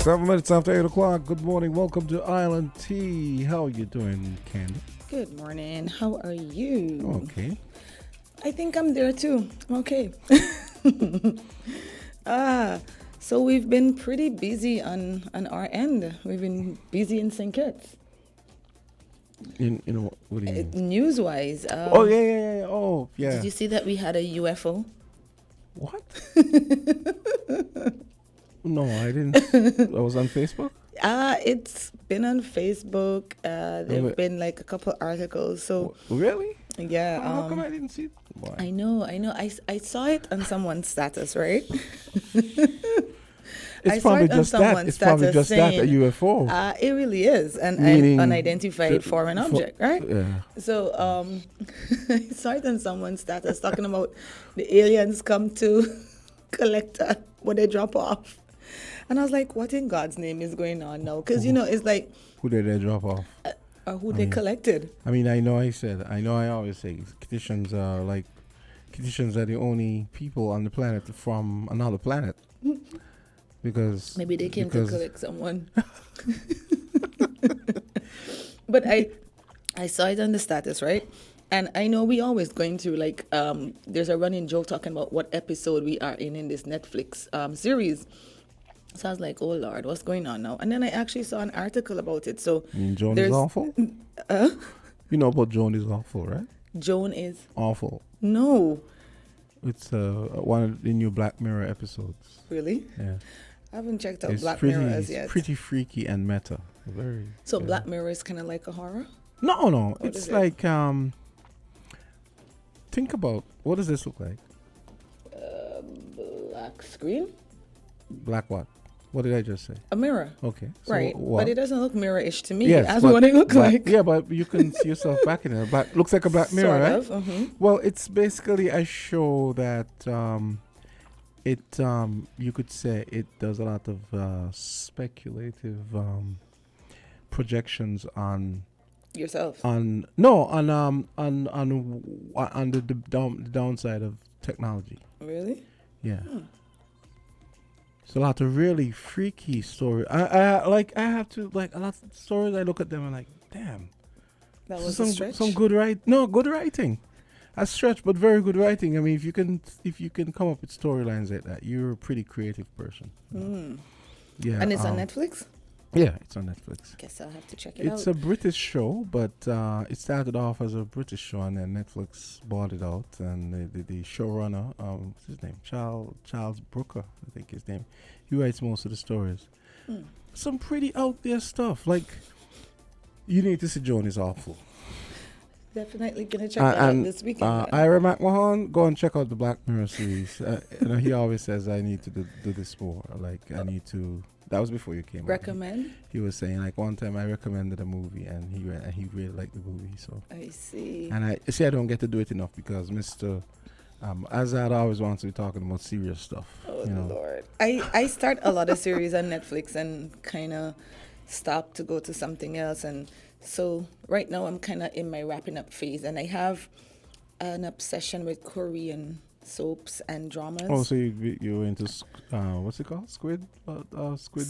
7 minutes after 8 o'clock. Good morning. Welcome to Island Tea. How are you doing, Candy? Good morning. How are you? Okay. I think I'm there too. I'm okay. So we've been pretty busy on our end. We've been busy in St. Kitts. What do you mean? News-wise. Oh, yeah. Oh, yeah. Did you see that we had a UFO? What? No, I didn't. I was on Facebook? It's been on Facebook. There've been like a couple articles. So Really? yeah. How come I didn't see it? Why? I know. I saw it on someone's status, right? It's probably just that. It's probably just that, a UFO. It really is an unidentified foreign object, right? Yeah. So I saw it on someone's status talking about the aliens come to collect what they drop off. And I was like, what in God's name is going on now? Because, it's like... Who did they drop off? Or who they collected. I always say Candians are the only people on the planet from another planet. Because maybe they came to collect someone. But I saw it on the status, right? And I know we always going through there's a running joke talking about what episode we are in this Netflix series. So I was like, oh Lord, what's going on now? And then I actually saw an article about it. So you mean Joan is awful? You know about Joan is awful, right? Joan is awful. No. It's one of the new Black Mirror episodes. Really? Yeah. I haven't checked out Black Mirror as yet. It's pretty freaky and meta. Very. So Black Mirror is kind of like a horror? No. It's like think about, what does this look like? Black screen? Black what? What did I just say? A mirror. Okay. So right. what? But it doesn't look mirror-ish to me. Yes, That's what it looks like. Yeah, but you can see yourself back in it. Looks like a Black Mirror, sort right? of, uh-huh. Well, it's basically a show that you could say it does a lot of speculative projections on yourself. On the downside of technology. Really? Yeah. It's a lot of really freaky stories. I have to a lot of stories. I look at them and like, damn. That was a stretch. Some good good writing. A stretch, but very good writing. I mean, if you can come up with storylines like that, you're a pretty creative person. Yeah. And it's on Netflix? Yeah, it's on Netflix. Guess I'll have to check it out. It's a British show, but it started off as a British show, and then Netflix bought it out. And the showrunner, what's his name? Charles Brooker, I think his name. He writes most of the stories. Some pretty out there stuff. Like, you need to see Joan is Awful. Definitely gonna check it out this weekend. Ira McMahon, go and check out the Black Mirror series. He always says, I need to do this more. I need to. That was before you came. Recommend? He was saying, one time I recommended a movie and he really liked the movie. So I see. And I don't get to do it enough because Mr. Azard always wants to be talking about serious stuff. Oh, Lord. I start a lot of series on Netflix and kind of stop to go to something else. And so right now I'm kind of in my wrapping up phase. And I have an obsession with Korean soaps and dramas. Oh, so you're into what's it called? Squid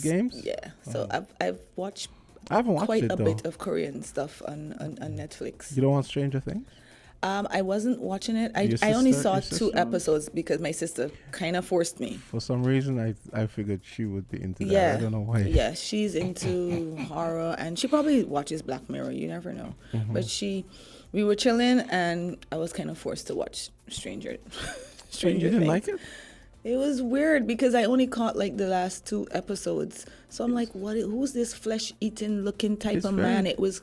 Games? Yeah. So I've watched I haven't watched quite it, a though. bit of Korean stuff on Netflix. You don't want Stranger Things? I wasn't watching it. I only saw 2 episodes because my sister kind of forced me. For some reason, I figured she would be into that. Yeah. I don't know why. Yeah, she's into horror, and she probably watches Black Mirror. You never know. Mm-hmm. But we were chilling, and I was kind of forced to watch Stranger You didn't Things. like it? It was weird because I only caught the last 2 episodes. So I'm like, who's this flesh-eating looking type of man? It was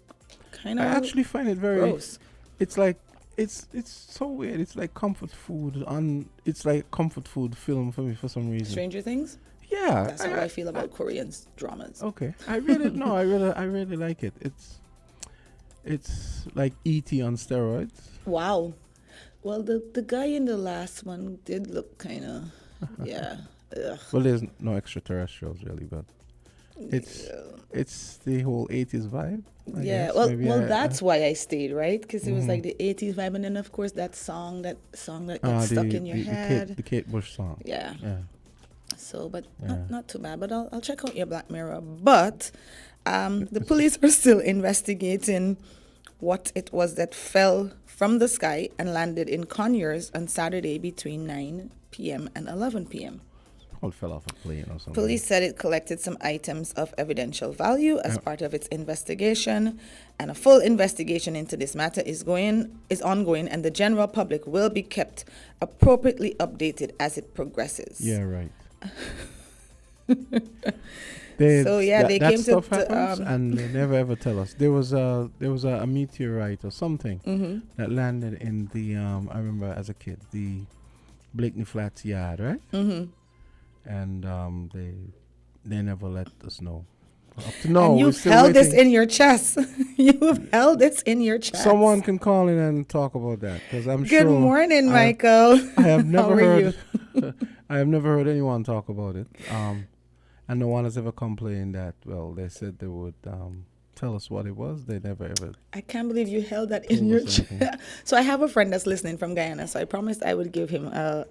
kind of I actually find it very gross. It's like it's so weird. It's like comfort food it's like comfort food film for me for some reason. Stranger Things? Yeah. That's how I feel about Korean dramas. Okay. I really like it. It's like E.T. on steroids. Wow. Well, the guy in the last one did look kind of, yeah. Ugh. Well, there's no extraterrestrials really, but it's the whole 80s vibe. I guess. Well, that's why I stayed, right? Because it was like the 80s vibe, and then of course that song that got stuck in your head. The Kate Bush song. Yeah. So, but Yeah. not too bad. But I'll check out your Black Mirror. But the police are still investigating what it was that fell from the sky and landed in Conyers on Saturday between 9 p.m. and 11 p.m. Probably fell off a plane or something. Police said it collected some items of evidential value as part of its investigation, and a full investigation into this matter is ongoing, and the general public will be kept appropriately updated as it progresses. Yeah, right. So, yeah, they that came to- stuff to, happens, and they never ever tell us. There was a meteorite or something Mm-hmm. that landed in the I remember as a kid, the Blakeney Flats yard, right? Mm-hmm. And they never let us know. Up to now, And we're you've still held this waiting. in your chest. You've held this in your chest. Someone can call in and talk about that, because I'm Good sure. morning, I- Michael. I have never How are heard. I have never heard anyone talk about it. And no one has ever complained that. Well, they said they would tell us what it was. They never ever. I can't believe you held that in Told your us chest. anything. So I have a friend that's listening from Guyana, so I promised I would give him a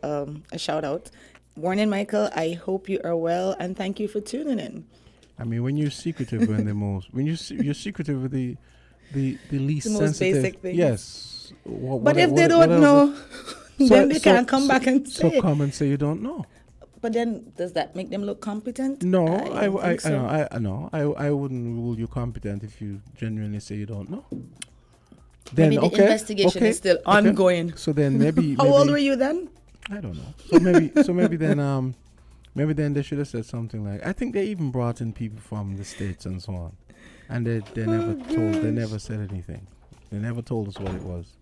shout out. Morning, Michael. I hope you are well, and thank you for tuning in. I mean, when you're secretive when you're secretive with the least The most sensitive. basic things. Yes. But if they don't know, then they can't come back and say So it. come and say you don't know. But then, does that make them look competent? No, don't think so. I wouldn't rule you competent if you genuinely say you don't know. Maybe Then the investigation is still ongoing. So then maybe How old were you then? I don't know. So maybe then they should have said something like, I think they even brought in people from the States and so on, and they never said anything. They never told us what it was.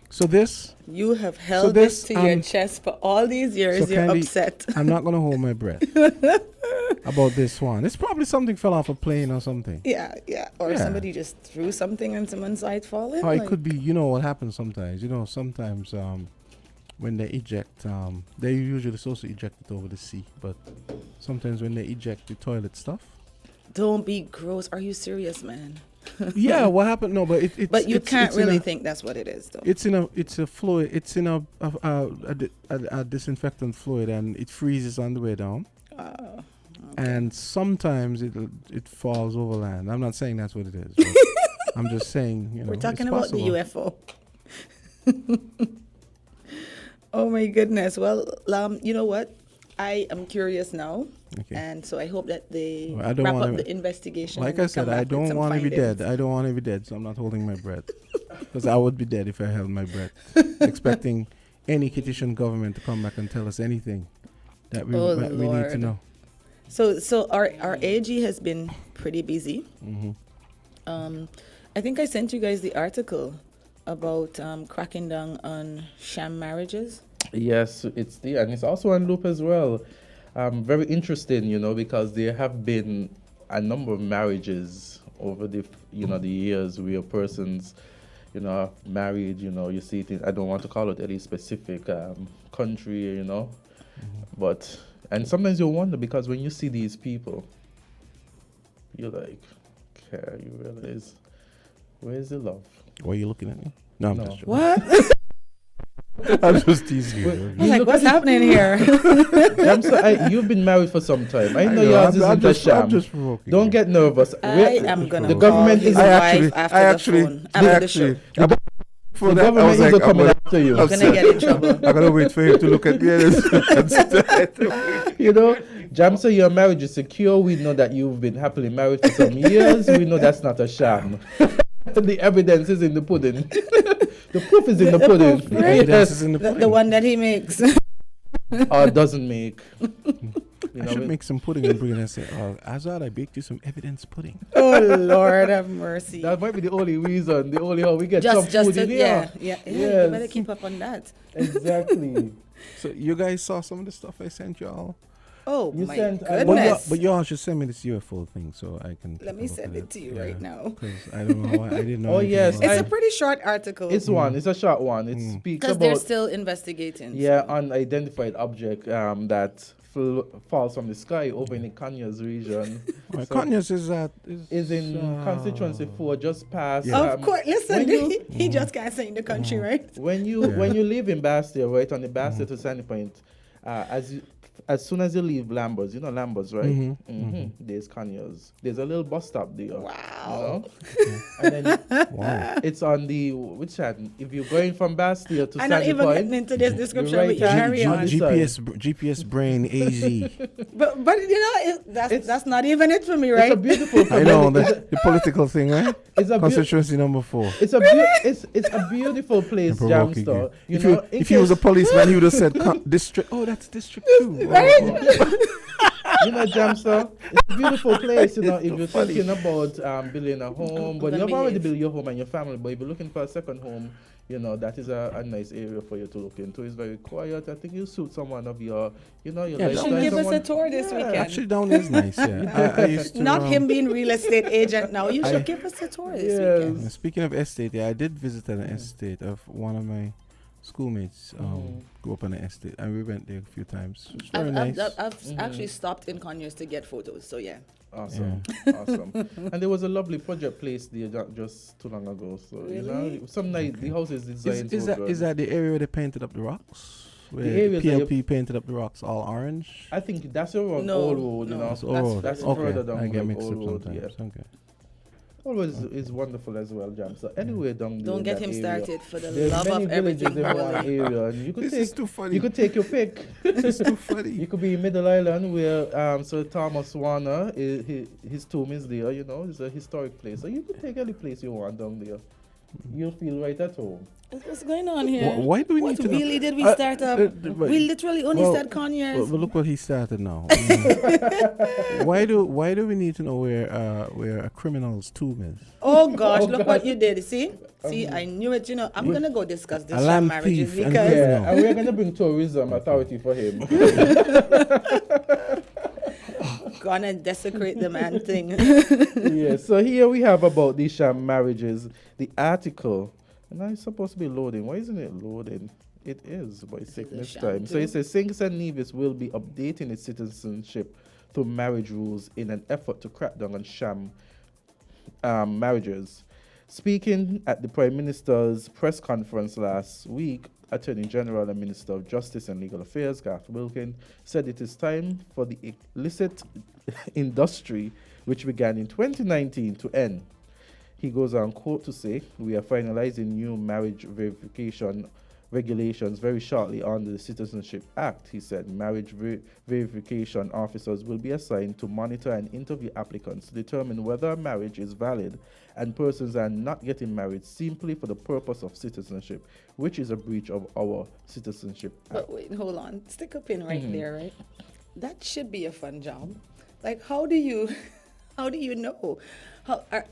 So this, You have held this, this to your chest for all these years. so You're Candy, upset. I'm not gonna hold my breath about this one. It's probably something fell off a plane or something. Yeah. Or Yeah. somebody just threw something and someone saw it falling. Or it could be, you know what happens sometimes. Sometimes when they eject, they're usually supposed to eject it over the sea, but sometimes when they eject the toilet stuff. Don't be gross. Are you serious, man? Yeah, what happened? No, but it's. But you it's- can't it's in really a- think that's what it is, though. It's a fluid. It's in a disinfectant fluid, and it freezes on the way down. Okay. And sometimes it falls over land. I'm not saying that's what it is. But I'm just saying, We're talking it's about possible. the UFO. Oh my goodness. Well, you know what? I am curious now, Okay. and so I hope that they Well, I don't wrap up wanna- the investigation. Like and I come said, back I with don't some want to be findings. dead. I don't want to be dead, so I'm not holding my breath. Because I would be dead if I held my breath, expecting any Kittian government to come back and tell us anything that we need to Lord. know. So our AG has been pretty busy. Mm-hmm. I think I sent you guys the article about cracking down on sham marriages. Yes, it's there, and it's also on loop as well. Very interesting, because there have been a number of marriages over the years where persons, are married. You see it in, I don't want to call it any specific country, but and sometimes you wonder because when you see these people, you're like, okay, you realize where's the love? Why are you looking at me? No, I'm No. just joking. What? I'm just teasing you. I was like, what's happening here? You've been married for some time. I know know, yours I'm isn't a sham. I'm just provoking Don't you. get nervous. I am gonna the call government his is wife after the phone after the show. For the that, I government was is like, coming I'm after you. You're gonna get in trouble. I gotta wait for him to look at me. Jamsa, your marriage is secure. We know that you've been happily married for some years. We know that's not a sham. The evidence is in the pudding. The proof is in the pudding. proof, right? Evidence is in the The pudding. one that he makes. Or doesn't make. I should make some pudding and bring it and say, Azard, I baked you some evidence pudding. Oh Lord have mercy. That might be the only reason, the only how we get Just some food in here. yeah. You Yes. better keep up on that. Exactly. So you guys saw some of the stuff I sent y'all? Oh You my sent- goodness. But y'all should send me this UFO thing so I can. Let me send it to you right now. Because I don't know. I didn't know. Oh, anything yes, about It's it. a pretty short article. It's a short one. It speaks Because they're about still investigating. Yeah, so. unidentified object that falls from the sky over in the Conyers region. Well, So Conyers is in constituency 4, just past. Yeah. Of course, listen, when you- he just can't say in the country, right? When you live in Bastia, right on the Bastia to Sandy Point, as you as soon as you leave Lambers, you know Lambers, right? Mm-hmm. There's Conyers. There's a little bus stop there. Wow. You know? And then Wow. it's on the which end? If you're going from Bastille to I'm not Sandy even Point, getting into this description, right but you hand carry on on. this GPS brain AZ. But you know, that's not even it for me, it's a right? beautiful. I know the political thing, right? It's a Constituency number 4. it's a it's a beautiful place, Provoking Jamster. you. You know, If you was a policeman, you would have said district. Oh, that's District 2. you know, Jamster, it's a beautiful place. You know, if you're thinking about building a home, but you've already built your home and your family. But if you're looking for a second home, you know, that is a nice area for you to look into. It's very quiet. I think you suit someone of your, you know, your Yeah, lifestyle. Should give us a Someone- tour this weekend. Actually, down is nice. Yeah, I used to. Not him being real estate agent now. You should give us a tour this weekend. Yes. Speaking of estate, yeah, I did visit an estate of one of my schoolmates. Grew up on an estate, and we went there a few times. It was very nice. I've actually stopped in Conyers to get photos. So yeah. Awesome, awesome. And there was a lovely project place there just too long ago. So you know, some night the house is designed. Is that the area where they painted up the rocks? Where The area that PLP painted up the rocks all orange? I think that's around No, Old Road. You no. know, That's Old Road. that's Okay, further down I get like mixed Old up Road. sometimes. Yeah. Okay. Always is wonderful as well, Jam. So anyway, down there Don't in get that him area, started for the there's love many of villages everything in one holy. area, and you could This take is too funny. you could take your pick. This is too funny. You could be in Middle Island where Sir Thomas Warner his tomb is there. You know, it's a historic place. So you could take any place you want down there. You'll feel right at home. What's going on here? Why do we What need to know? really did we start up? We literally only well, said Conyers. But look what he started now. Why do we need to know where a criminal's tomb is? Oh gosh, look what you did. See, I knew it. You know, I'm gonna go discuss this A lamb marriages thief and because criminal. Yeah, and we're gonna bring tourism authority for him. gonna desecrate the man thing. Yeah, so here we have about these sham marriages, the article, and now it's supposed to be loading. Why isn't it loading? It is, but it's taking its sham time. So too? it says St. Nevis will be updating its citizenship through marriage rules in an effort to crack down on sham marriages. Speaking at the Prime Minister's press conference last week, Attorney General and Minister of Justice and Legal Affairs, Garth Wilkin, said it is time for the illicit industry, which began in 2019, to end. He goes on, quote, to say, "We are finalizing new marriage verification regulations very shortly under the Citizenship Act," he said. Marriage verification officers will be assigned to monitor and interview applicants to determine whether a marriage is valid and persons are not getting married simply for the purpose of citizenship, which is a breach of our Citizenship Act. But wait, hold on. Stick a pin right there, right? That should be a fun job. Like, how do you know?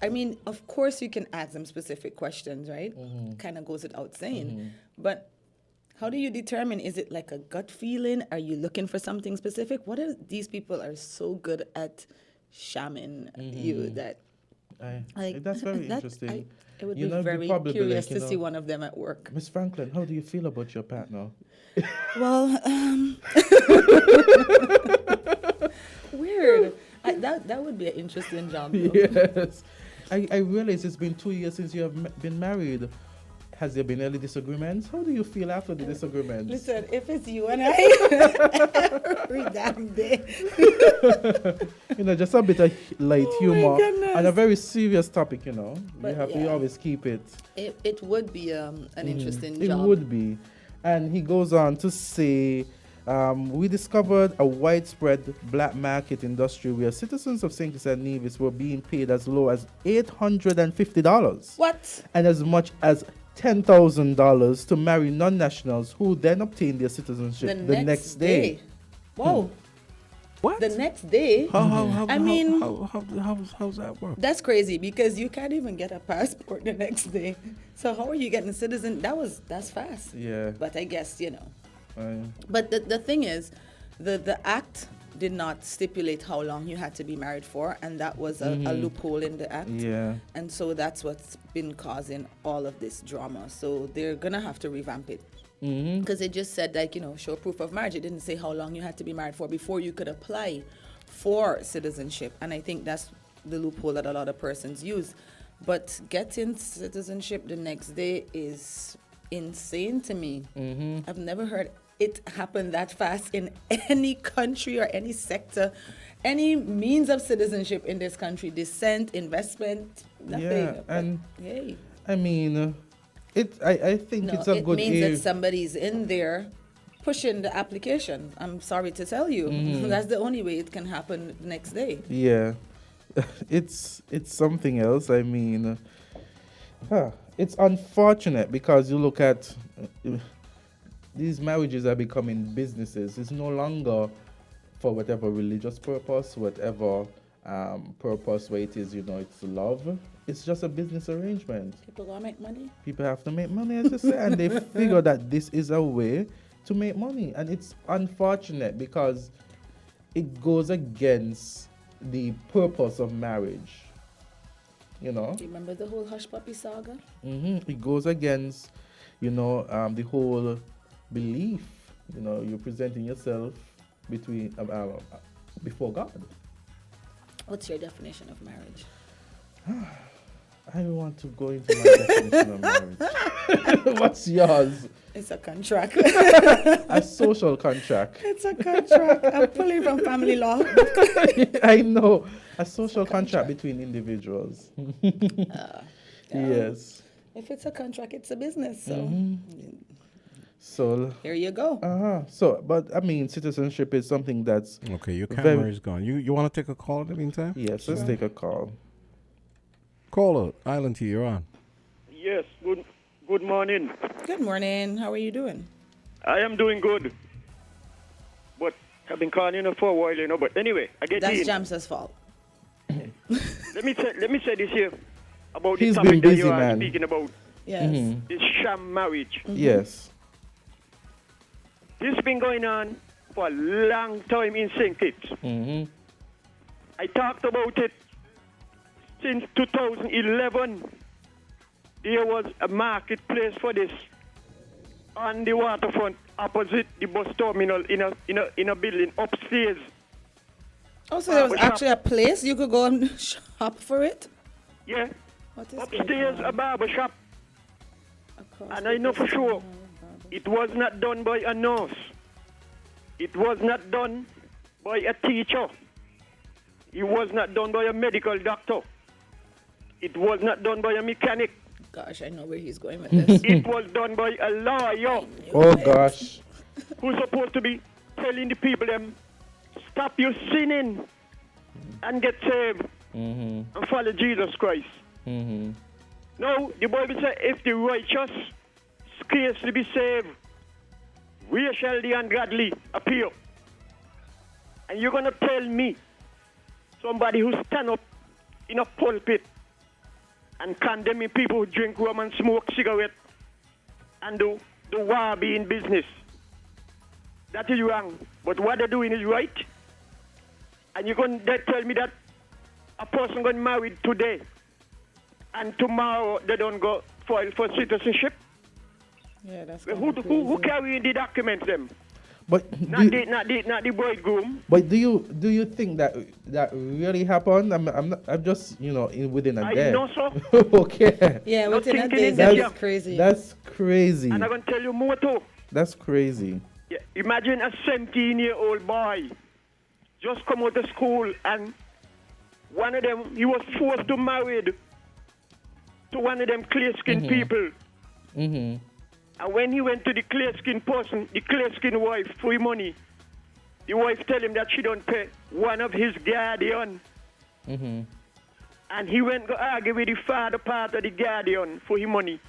I mean, of course you can ask them specific questions, right? Kind of goes without saying. But how do you determine, is it like a gut feeling? Are you looking for something specific? What are these people are so good at shamming you that That's very interesting. I would You be know, very probably be curious like, to see one of them at work. Miss Franklin, how do you feel about your partner? Well, weird. That would be an interesting job. Though. Yes. I realize it's been 2 years since you have been married. Has there been any disagreements? How do you feel after the disagreements? Listen, if it's you and I, every damn day. You know, just a bit of light Oh my humor goodness. and a very serious topic, you know. But We yeah. always keep it. It would be an interesting It job. would be. And he goes on to say, we discovered a widespread black market industry where citizens of St. Kitts and Nevis were being paid as low as $850 What? and as much as $10,000 to marry non-nationals who then obtained their citizenship the next day. Whoa. What? The next day? How's that work? That's crazy because you can't even get a passport the next day. So how are you getting a citizen? That's fast. Yeah. But I guess, But the thing is, the act did not stipulate how long you had to be married for, and that was a loophole in the act. Yeah. And so that's what's been causing all of this drama. So they're gonna have to revamp it. Because it just said, show proof of marriage. It didn't say how long you had to be married for before you could apply for citizenship. And I think that's the loophole that a lot of persons use. But getting citizenship the next day is insane to me. I've never heard it happen that fast in any country or any sector, any means of citizenship in this country, descent, investment, nothing. Yeah, But, and hey, I mean, I think no, it's a it good means that area. somebody's in there pushing the application. I'm sorry to tell you, that's the only way it can happen the next day. Yeah, it's something else. I mean, it's unfortunate because you look at these marriages are becoming businesses. It's no longer for whatever religious purpose, whatever purpose where it is, it's love. It's just a business arrangement. People gonna make money. People have to make money, as you say, and they figure that this is a way to make money. And it's unfortunate because it goes against the purpose of marriage. Do you remember the whole hush puppy saga? It goes against, the whole belief. You're presenting yourself before God. What's your definition of marriage? I don't want to go into my definition of marriage. What's yours? It's a contract. A social contract. It's a contract. I'm pulling from family law. I know. A social contract between individuals. Yes. If it's a contract, it's a business. So So, here you go. but I mean, citizenship is something that's Okay, your camera is gone. You want to take a call in the meantime? yes. Let's take a call. Caller, Island T, you're on. Yes, good morning. Good morning. How are you doing? I am doing good. But I've been calling you for a while, but anyway, I get That's in. Jamsa's fault. Let me say this here about He's the been topic that busy, you are man. speaking about, Yes. this sham marriage. Yes. This has been going on for a long time in St. Kitts. I talked about it since 2011. There was a marketplace for this on the waterfront opposite the bus terminal in a building upstairs. Oh, so there was Barber shop. actually a place you could go and shop for it? Yeah, What is upstairs going a on? barber shop. Across And the I know for bus sure terminal, barber it was not done by a nurse. It was not done by a teacher. It was not done by a medical doctor. It was not done by a mechanic. Gosh, I know where he's going with this. It was done by a lawyer Oh gosh. who's supposed to be telling the people them, stop your sinning and get saved and follow Jesus Christ. No, the Bible says if the righteous scarcely be saved, where shall the ungodly appear? And you're going to tell me, somebody who stand up in a pulpit and condemning people who drink rum and smoke cigarette and do wabi in business. That is wrong. But what they're doing is right. And you're going to tell me that a person got married today and tomorrow they don't go file for citizenship? Yeah, that's Who carrying the documents them? But Not the bridegroom. But do you think that really happened? I'm just within a I day. know so. Okay. Yeah, Not within a thinking day, in that's that, yeah. crazy. That's crazy. And I'm going to tell you more too. That's crazy. Yeah, imagine a 17-year-old boy just come out of school and one of them, he was forced to marry to one of them clear-skinned people. And when he went to the clear-skinned person, the clear-skinned wife, for his money, the wife tell him that she don't pay one of his guardian. And he went to argue with the father part of the guardian for his money.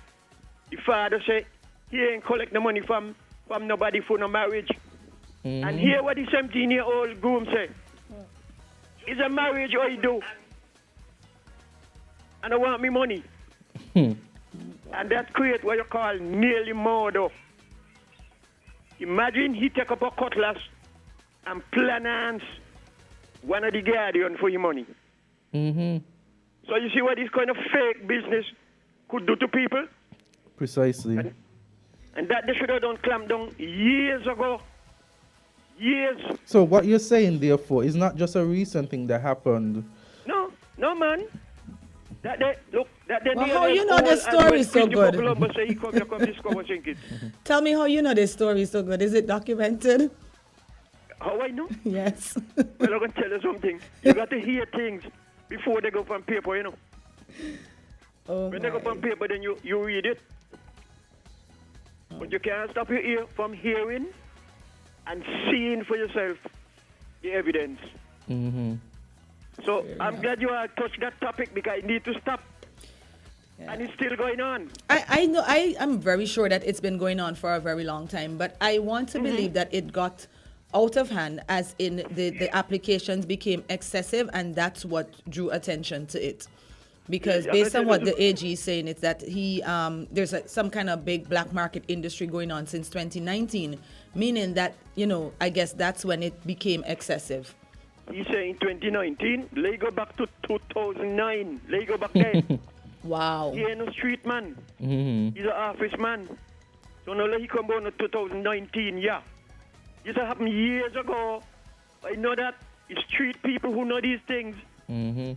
The father said he ain't collect the money from nobody for no marriage. And hear what the 17-year-old groom say. It's a marriage I do. And I want me money. And that create what you call nearly murder. Imagine he take up a cutlass and plan one of the guardian for your money. So you see what this kind of fake business could do to people? Precisely. And that they should have done clamp down years ago. Years. So what you're saying, therefore, is not just a recent thing that happened. No, man. That day, look, that day. Well, how you know the story so good? Columbus say he come discover St. Kitts. Tell me how you know this story so good. Is it documented? How I know? Yes. Well, I'm going to tell you something. You got to hear things before they go on paper, you know. Oh When they go on paper, then you read it. But you can't stop your ear from hearing and seeing for yourself the evidence. So I'm glad you touched that topic because it needs to stop. Yeah. And it's still going on. I know. I'm very sure that it's been going on for a very long time, but I want to believe that it got out of hand, as in the applications became excessive, and that's what drew attention to it. Because based on what the AG is saying, it's that there's some kind of big black market industry going on since 2019, meaning that, I guess that's when it became excessive. He say in 2019, let go back to 2009. Let go back there. Wow. He ain't no street man. He's an office man. So now let he come on to 2019, yeah. This happened years ago. I know that. It's street people who know these things. You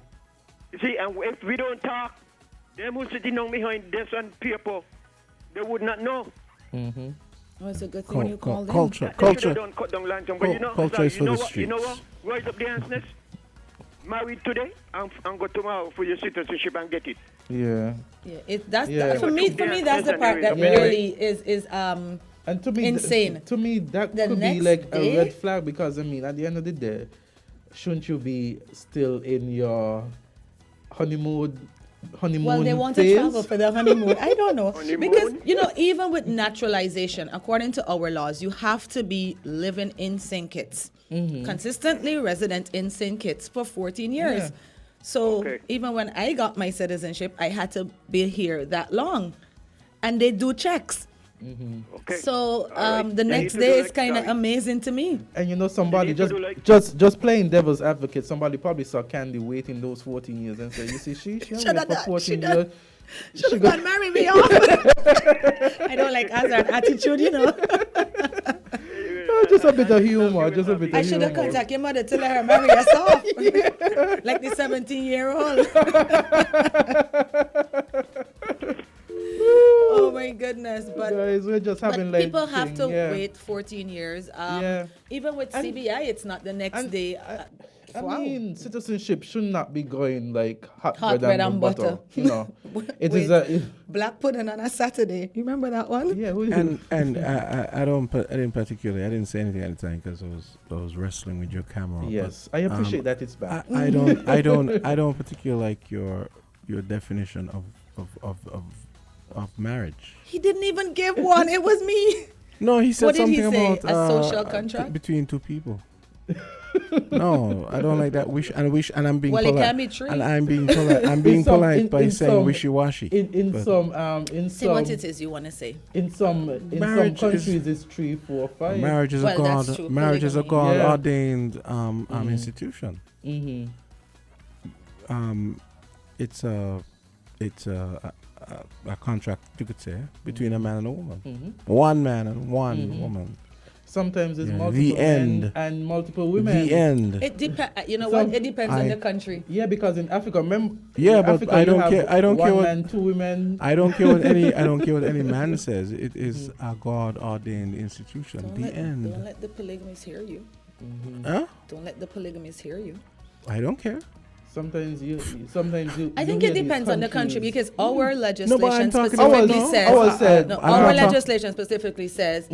see, and if we don't talk, them who sitting on behind desk and paper, they would not know. Oh, it's a good thing you called them. Culture. Don't cut down lantern, but Culture is for the what? streets. You know what? Rise up the handsness. Married today and go tomorrow for your citizenship and get it. Yeah. Yeah, for me, that's the part that really is and to me, insane. To me, that The could be next like day? a red flag, because I mean, at the end of the day, shouldn't you be still in your honeymoon Well, they want phase? to travel for the honeymoon. I don't know. Honeymoon? Because, even with naturalization, according to our laws, you have to be living in St. Kitts, consistently resident in St. Kitts for 14 years. Yeah. So Okay. even when I got my citizenship, I had to be here that long. And they do checks. Okay. So All right. the They next need to day do is like kind of that. amazing to me. And somebody They need to do like- just playing devil's advocate, somebody probably saw Candy waiting those 14 years and said, you see, she Shoulda waited for done- 14 shoulda- years. Should have gone marry me off. I don't like Azard attitude, Just a bit of humor, just a bit I of should have humor. contacted your mother to let her marry us off. Like the 17-year-old. Oh my goodness. But Guys, we're just having like people have to thing, yeah. wait 14 years. Yeah. Even with And- CBI, it's not the next and day. I Wow. mean, citizenship should not be going like hot Hot bread and butter. It is Wait. Black pudding on a Saturday. You remember that one? yeah. And I didn't say anything at the time because I was wrestling with your camera. but, Yes, I appreciate that it's back. I don't particularly like your definition of marriage. He didn't even give one. It was me. No, he said What did he something say? about A social contract? between two people. No, I don't like that. And I'm being Well, it polite. can be true. And I'm being polite. I'm being some- polite by in saying some- wishy-washy. In but- some Say what it is you want to say. in some Marriage is- countries it's 3, 4, 5. Marriage is Well, a that's God. true. Marriage is a Polygamy. Yeah. God-ordained institution. It's a contract, you could say, between a man and a woman. One man and one woman. Sometimes it's Yeah, multiple the men end. and multiple women. The end. It depends. You know Some- what? It depends on the country. Yeah, because in Africa, remember? Yeah, in but Africa, I you don't have care- I don't care one what- man, 2 women. I don't care what any man says. It is a God-ordained institution. Don't The let end. the polygamists hear you. Huh? Don't let the polygamists hear you. I don't care. Sometimes you. I you think hear it these depends on the country countries. because our legislation talking specifically about- says Ours said- no, I'm our not talk- legislation specifically says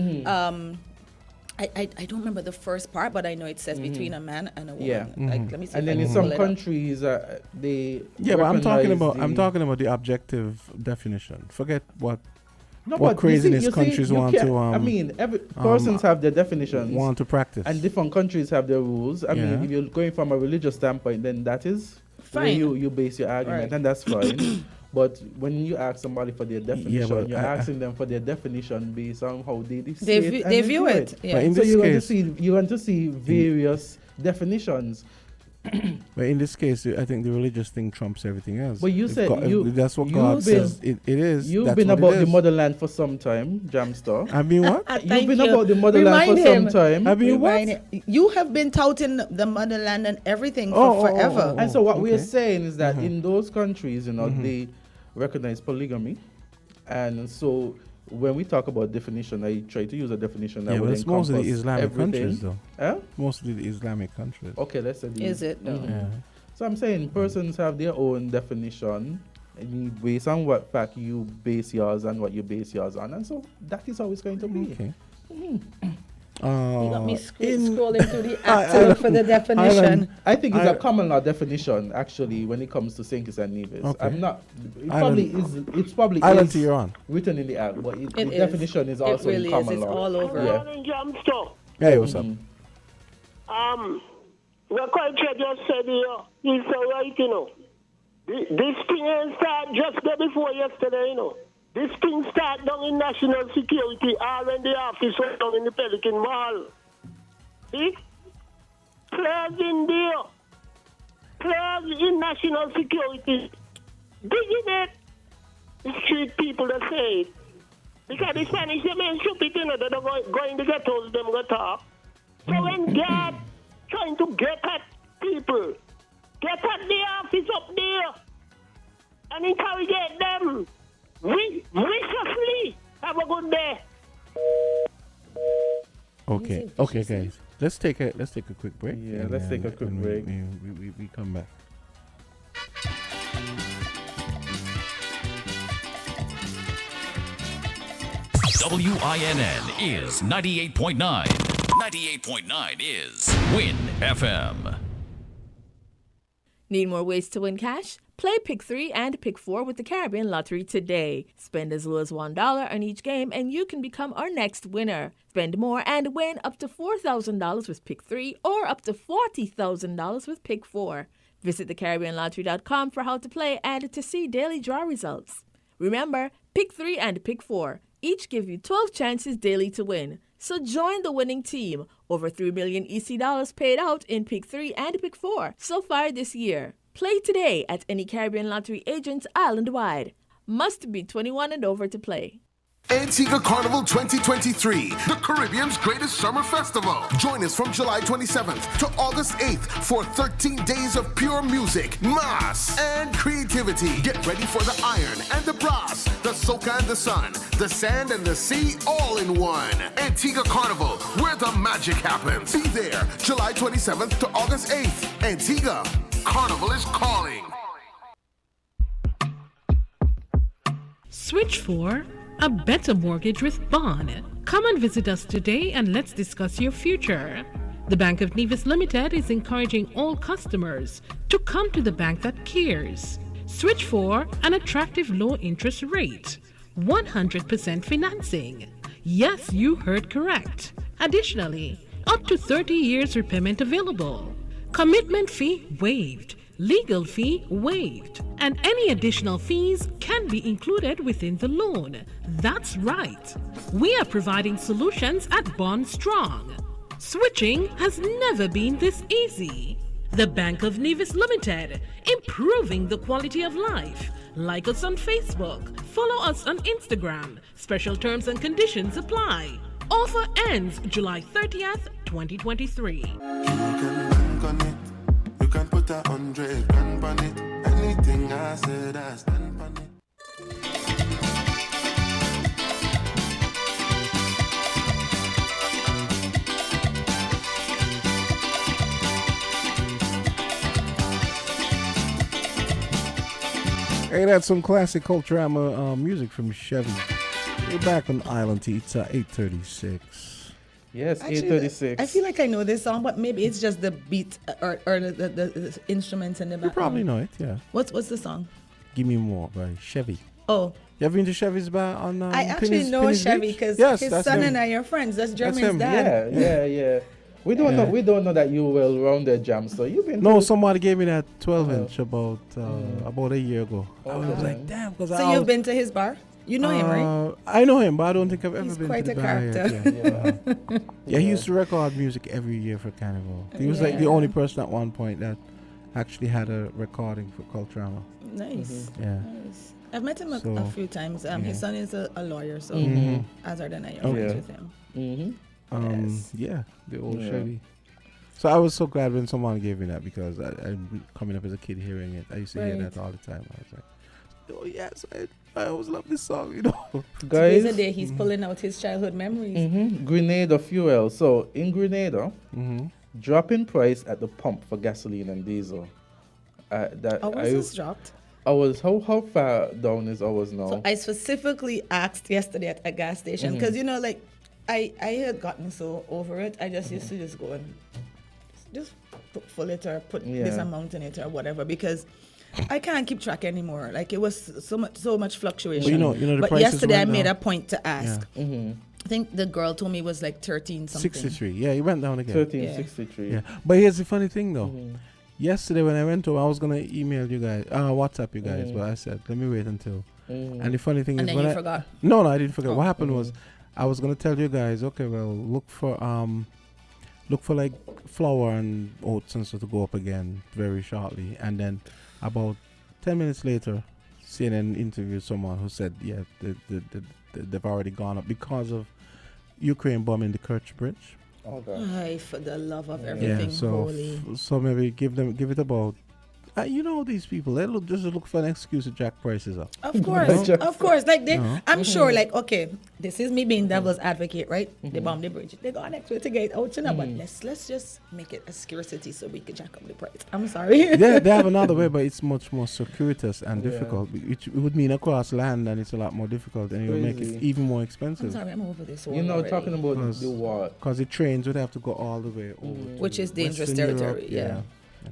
I don't remember the first part, but I know it says between a man and a woman. Yeah. Like, let me see. And if I then in can some pull it up. countries, they. Yeah, but I'm talking recognize about the objective definition. Forget what No, what but craziness you see, countries you want can't- to, I mean, every persons have their definitions. want to practice. And different countries have their rules. I mean, Yeah. if you're going from a religious standpoint, then that is where Fine. you base your argument, Right. and that's fine. But when you ask somebody for their definition, but you're I- asking them for their definition based on how they see They it. view, and they view it. But Yeah. in So this you're going to case- see various definitions. But in this case, I think the religious thing trumps everything else. But you If said if that's what God says it is. You've that's been what about it the is. motherland for some time, Jamstar. I mean what? You've been about the motherland for some time. I mean what? You have been touting the motherland and everything for forever. And so what we're okay. saying is that in those countries, they recognize polygamy, and so when we talk about definition, I try to use a definition that Yeah, but would it's mostly encompass Islamic everything. countries, though. Huh? Mostly the Islamic countries. Okay, let's say. Is it though? Yeah. So I'm saying persons have their own definition, and based on what fact you base yours and what you base yours on, and so that is how it's going to be. Okay. You got me scrolling through the act to look for the definition. Island- I think it's a common law definition actually when it comes to St. Kitts and Nevis. Okay. I'm not. It Island- probably is. It's probably Island is to your own. written in the act, but the It is. definition is also it really in common is. It's law. all over. Yeah. Morning, Jamster. Hey, what's up? What culture just said here, he's so right, This thing ain't start just day before yesterday, This thing start down in national security, all in the office or down in the Pelican Mall. See? Players in there. Players in national security. Digging it. The street people that say it. Because the Spanish, they mean stupid, they don't go in the ghettos, them go talk. So when God trying to get at people, get at the office up there and interrogate them viciously. Have a good day. Okay, guys. Let's take a quick break. Yeah, and let's then take a quick when break. We come back. WINN is 98.9. 98.9 is Win FM. Need more ways to win cash? Play Pick 3 and Pick 4 with the Caribbean Lottery today. Spend as low as $1 on each game and you can become our next winner. Spend more and win up to $4,000 with Pick 3 or up to $40,000 with Pick 4. Visit thecaribbeanlottery.com for how to play and to see daily draw results. Remember, Pick 3 and Pick 4 each give you 12 chances daily to win. So join the winning team. Over $3 million EC dollars paid out in Pick 3 and Pick 4 so far this year. Play today at any Caribbean Lottery agents island-wide. Must be 21 and over to play. Antigua Carnival 2023, the Caribbean's greatest summer festival. Join us from July 27th to August 8th for 13 days of pure music, mass, and creativity. Get ready for the iron and the brass, the soca and the sun, the sand and the sea, all in one. Antigua Carnival, where the magic happens. Be there July 27th to August 8th. Antigua Carnival is calling. Switch for a better mortgage with Bond. Come and visit us today and let's discuss your future. The Bank of Nevis Limited is encouraging all customers to come to the bank that cares. Switch for an attractive low interest rate, 100% financing. Yes, you heard correct. Additionally, up to 30 years repayment available. Commitment fee waived. Legal fee waived, and any additional fees can be included within the loan. That's right. We are providing solutions at Bond Strong. Switching has never been this easy. The Bank of Nevis Limited, improving the quality of life. Like us on Facebook. Follow us on Instagram. Special terms and conditions apply. Offer ends July 30th, 2023. You can put 100 grand on it. Anything I said, I stand on it. Hey, that's some classic Culturama music from Chevy. We're back on Island T. It's 8:36. Yes, Actually, 8:36. I feel like I know this song, but maybe it's just the beat or the instruments in the You background. probably know it, yeah. What's the song? Give Me More by Chevy. Oh, You ever been to Chevy's bar on I actually Penny's- know Penny's Chevy Beach? because Yes, his that's son him. and I are friends. That's Jeremy's him. dad. Yeah. We don't know that you well rounded, Jam. So you've been No, to- somebody gave me that 12-inch about a year ago. I was Okay. like, damn, because So you've been to his bar? You know him, right? I know him, but I don't think I've ever He's been quite to a the bar yet. character. Yeah, he used to record music every year for Carnival. He was like the only person at one point that actually had a recording for Culturama. Nice. Yeah. Nice. I've met him a few times. His son is a lawyer, so Azard and I are friends with him. Yeah, the old Chevy. So I was so glad when someone gave me that, because I coming up as a kid hearing it, I used to hear that all the time. I was like, oh yes, I always love this song, you know. Guys, Today's the day he's pulling out his childhood memories. Grenada fuel. So in Grenada, drop in price at the pump for gasoline and diesel. Ours is dropped. Ours, how far down is ours now? So I specifically asked yesterday at a gas station because like I had gotten so over it. I just used to just go and just fill it or put this amount in it or whatever, because I can't keep track anymore. Like it was so much fluctuation. Well, you know the but prices yesterday I went made down. a point to ask. I think the girl told me it was like 13 something. 63. Yeah, he went down again. 1363. Yeah, but here's the funny thing though. Yesterday when I went home, I was gonna email you guys, WhatsApp you guys, but I said let me wait until. And the funny thing And is, then when you I forgot. No, I didn't forget. What happened was, I was gonna tell you guys, okay, well, look for like flour and oats and stuff to go up again very shortly, and then about 10 minutes later, CNN interviewed someone who said, yeah, they've already gone up because of Ukraine bombing the Kerch Bridge. Ay, for the love of everything holy. So maybe give it about. These people, they just look for an excuse to jack prices up. Of course. Like I'm sure, like, okay, this is me being devil's advocate, right? They bomb the bridge. They got next way to get out, but let's just make it a scarcity so we can jack up the price. I'm sorry. Yeah, they have another way, but it's much more circuitous and difficult. It would mean across land, and it's a lot more difficult, and it will make it even more expensive. I'm sorry, I'm over this one. Talking about the war. Because the trains would have to go all the way over. Which is dangerous Western territory, Europe,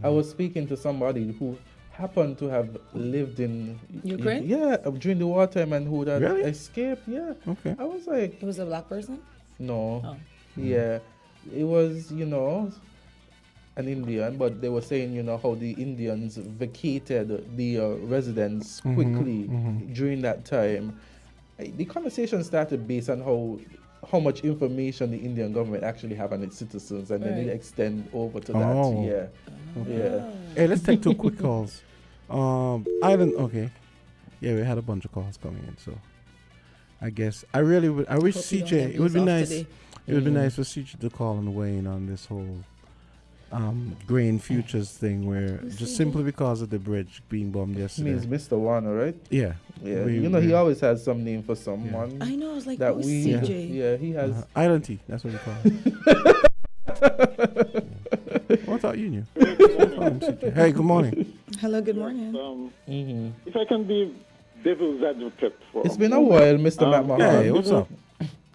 I was speaking to somebody who happened to have lived in Ukraine? During the wartime, and who had Really? escaped. Yeah. Okay. I was like, It was a black person? no. Oh. Yeah. It was, an Indian, but they were saying, how the Indians vacated the residents quickly during that time. The conversation started based on how much information the Indian government actually have on its citizens, and then it extend over to that. Yeah. Hey, let's take 2 quick calls. Okay. Yeah, we had a bunch of calls coming in, so I guess I wish Hope you don't CJ. get It would be off nice. today. It would be nice for CJ to call and weigh in on this whole grain futures thing, where just simply because of the bridge being bombed yesterday. Means Mr. Warner, right? Yeah. Yeah. He always has some name for someone. I know, I was like, that who's we. CJ? Yeah, he has. Island Tea, that's what we call it. I thought you knew. Hey, good morning. Hello, good morning. If I can be devil's advocate for. It's been a while, Mr. McMahon. Hey, what's up?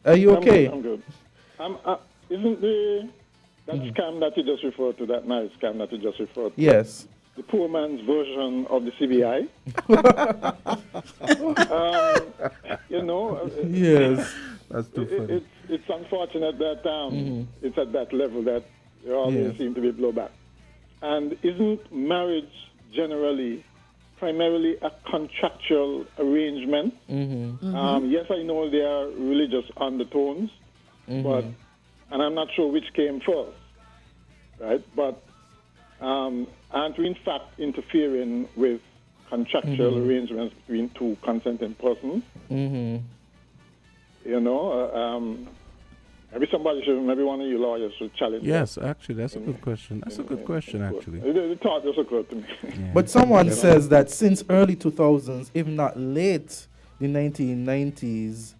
Are you okay? I'm good. Isn't that scam that you just referred to, that nice scam that you just referred to? Yes. The poor man's version of the CBI. Yes. That's too funny. It's unfortunate that it's at that level that there always seem to be blowback. And isn't marriage generally primarily a contractual arrangement? Yes, I know there are religious undertones, but and I'm not sure which came first, right? But aren't we in fact interfering with contractual arrangements between 2 consenting persons? Maybe one of you lawyers should challenge Yes, that. actually, that's a good question. That's a good question, actually. The thought just occurred to me. But someone says that since early 2000s, if not late the 1990s,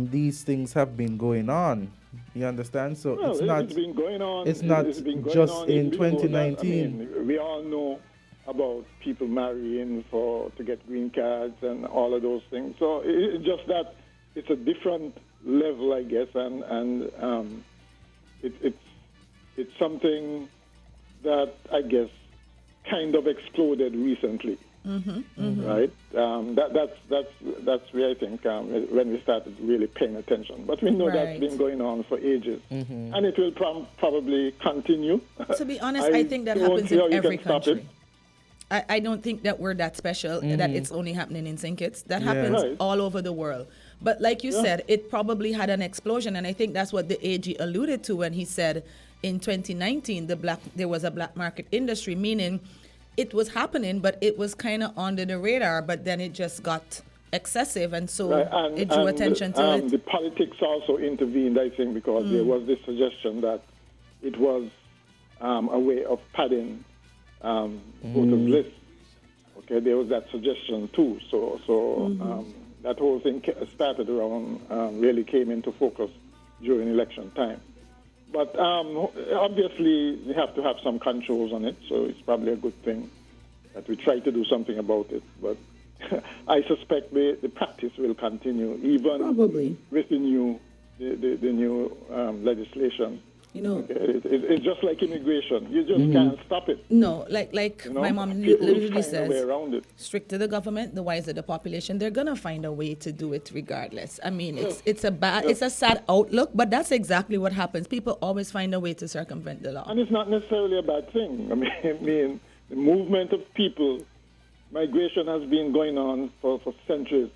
these things have been going on. You understand? So Well, it's not. It's been going on. It's not It's been going just on in before that. 2019. We all know about people marrying to get green cards and all of those things. So it's just that it's a different level, I guess, and it's something that I guess kind of exploded recently. Right? That's where I think when we started really paying attention. But we know that's been going on for ages, and it will probably continue. To be honest, I think that happens in every country. I don't think that we're that special, that it's only happening in St. Kitts. That Yeah. happens Right. all over the world. But like you said, it probably had an explosion. And I think that's what the AG alluded to when he said in 2019, there was a black market industry, meaning it was happening, but it was kind of under the radar, but then it just got excessive. And so Right, it drew attention to it. The politics also intervened, I think, because there was this suggestion that it was a way of padding voters' lists. Okay, there was that suggestion too. So that whole thing started around, really came into focus during election time. But obviously, we have to have some controls on it, so it's probably a good thing that we try to do something about it. But I suspect the practice will continue, even Probably. with the new legislation. You know, It's just like immigration. You just can't stop it. no, like You know? my mom People will literally find a way says, around it. strict to the government, the wiser the population. They're gonna find a way to do it regardless. I mean, it's a sad outlook, but that's exactly what happens. People always find a way to circumvent the law. And it's not necessarily a bad thing. I mean, the movement of people, migration has been going on for centuries.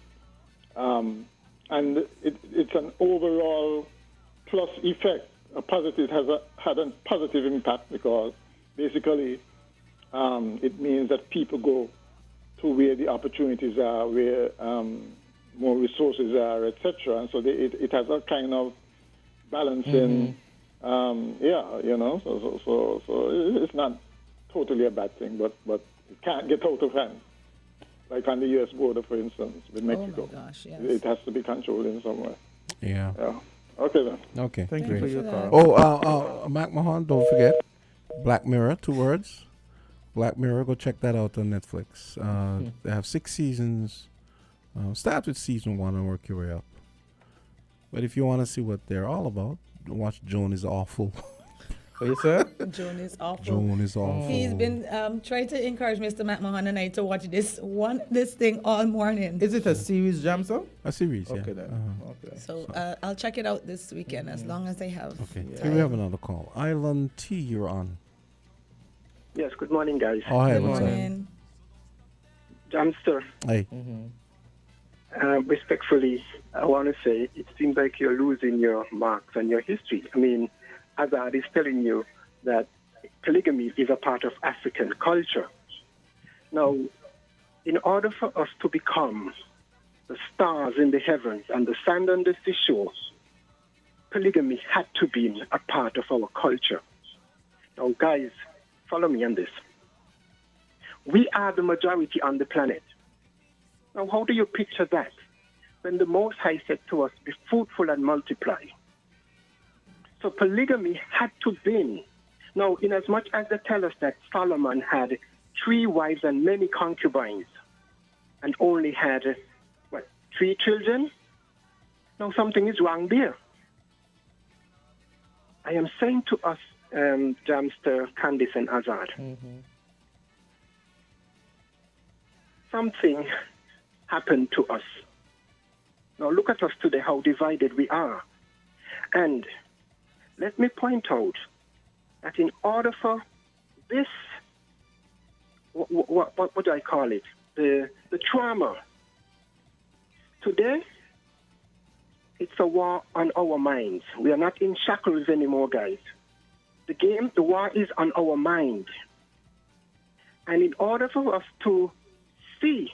And it's an overall plus effect. It has had a positive impact because basically it means that people go to where the opportunities are, where more resources are, etc. And so it has a kind of balancing, So it's not totally a bad thing, but it can't get out of hand. Like on the U.S. border, for instance, with Mexico. Oh my gosh, yes. It has to be controlled in some way. Yeah. Yeah. Okay then. Okay. Thank you for your call. Oh, Mac Mahon, don't forget Black Mirror, 2 words. Black Mirror, go check that out on Netflix. They have 6 seasons. Start with season 1 and work your way up. But if you want to see what they're all about, watch Joan is Awful. What you said? Joan is awful. Joan is Awful. He's been trying to encourage Mr. McMahon and I to watch this thing all morning. Is it a series, Jamso? A series, yeah. Okay, then. Okay. So I'll check it out this weekend as long as I have. Okay. Here we have another call. Island T, you're on. Yes, good morning, guys. Oh, hi, Good what's up? morning. Jamster, Hey. respectfully, I want to say it seems like you're losing your marks and your history. I mean, Azard is telling you that polygamy is a part of African culture. Now, in order for us to become the stars in the heavens and the sand on the seashore, polygamy had to be a part of our culture. Now, guys, follow me on this. We are the majority on the planet. Now, how do you picture that? When the Most High said to us, be fruitful and multiply. So polygamy had to be. Now, in as much as they tell us that Solomon had 3 wives and many concubines, and only had, 3 children? Now, something is wrong there. I am saying to us, Jamster, Candisie, and Azard, something happened to us. Now, look at us today, how divided we are. And let me point out that in order for this, what do I call it? The trauma. Today, it's a war on our minds. We are not in shackles anymore, guys. The war is on our mind. And in order for us to see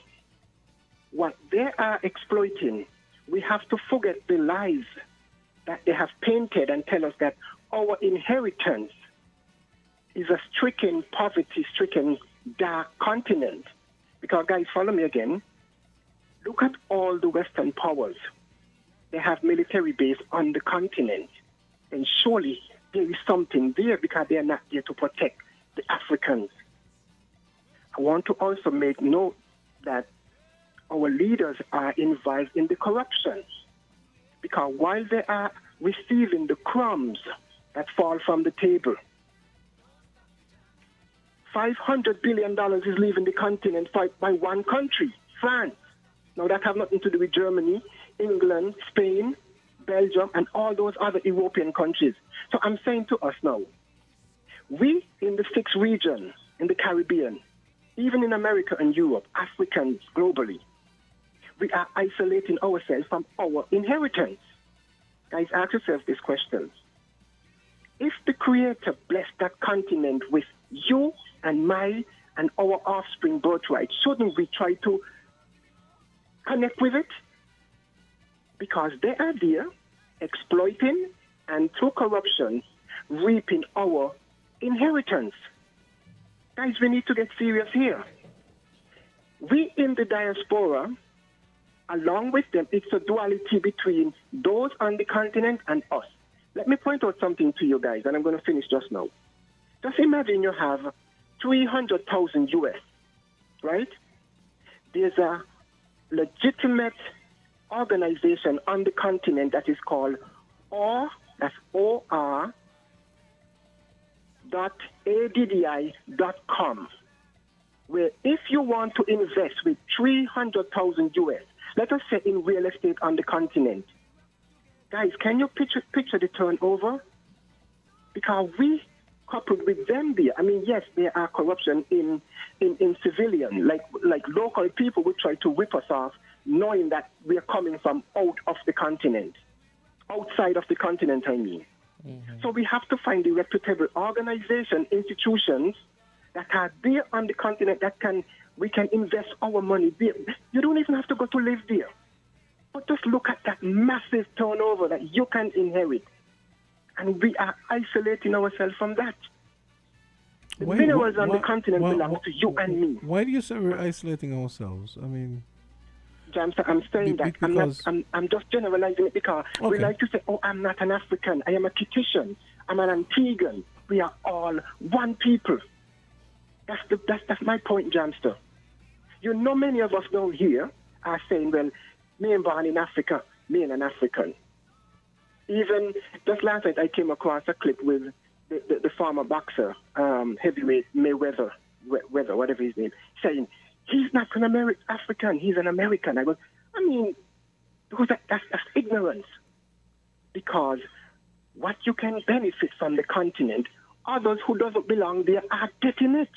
what they are exploiting, we have to forget the lies that they have painted and tell us that our inheritance is a stricken, poverty-stricken, dark continent. Because, guys, follow me again. Look at all the Western powers. They have military base on the continent. And surely there is something there because they are not there to protect the Africans. I want to also make note that our leaders are involved in the corruption. Because while they are receiving the crumbs that fall from the table, $500 billion is leaving the continent by one country, France. Now, that have nothing to do with Germany, England, Spain, Belgium, and all those other European countries. So I'm saying to us now, we in the 6th region in the Caribbean, even in America and Europe, Africans globally, we are isolating ourselves from our inheritance. Guys, ask yourself these questions. If the Creator blessed that continent with you and my and our offspring birthright, shouldn't we try to connect with it? Because they are there exploiting and through corruption reaping our inheritance. Guys, we need to get serious here. We in the diaspora, along with them, it's a duality between those on the continent and us. Let me point out something to you guys, and I'm going to finish just now. Just imagine you have 300,000 US, right? There's a legitimate organization on the continent that is called OR, that's OR.ADDI.com, where if you want to invest with 300,000 US, let us say in real estate on the continent, guys, can you picture the turnover? Because we coupled with them there. I mean, yes, there are corruption in civilian, like local people would try to whip us off, knowing that we are coming from out of the continent, outside of the continent, I mean. Mm-hmm. So we have to find the reputable organization, institutions that are there on the continent that we can invest our money there. You don't even have to go to live there. But just look at that massive turnover that you can inherit. And we are isolating ourselves from that. The minerals on the continent belong to you and me. Why do you say we're isolating ourselves? I mean, James, I'm saying that. I'm just generalizing it because we like to say, oh, I'm not an African. I am a Kititian. I'm an Antiguan. We are all one people. That's my point, Jamster. You know, many of us down here are saying, well, me and born in Africa, me and an African. Even just last night, I came across a clip with the former boxer, heavyweight Mayweather, whatever his name, saying, he's not an African, he's an American. I mean, because that's ignorance. Because what you can benefit from the continent, others who doesn't belong there are getting it.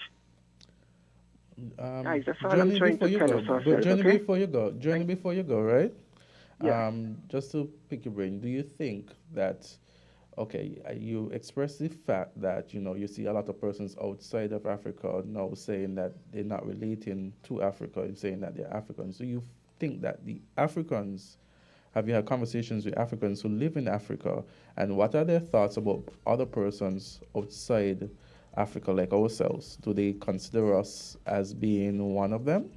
Guys, that's all I'm trying to tell us. But before you go, right? Yeah. Just to pick your brain, do you think that, you express the fact that, you see a lot of persons outside of Africa now saying that they're not relating to Africa and saying that they're Africans. Do you think that the Africans, have you had conversations with Africans who live in Africa, and what are their thoughts about other persons outside Africa like ourselves? Do they consider us as being one of them?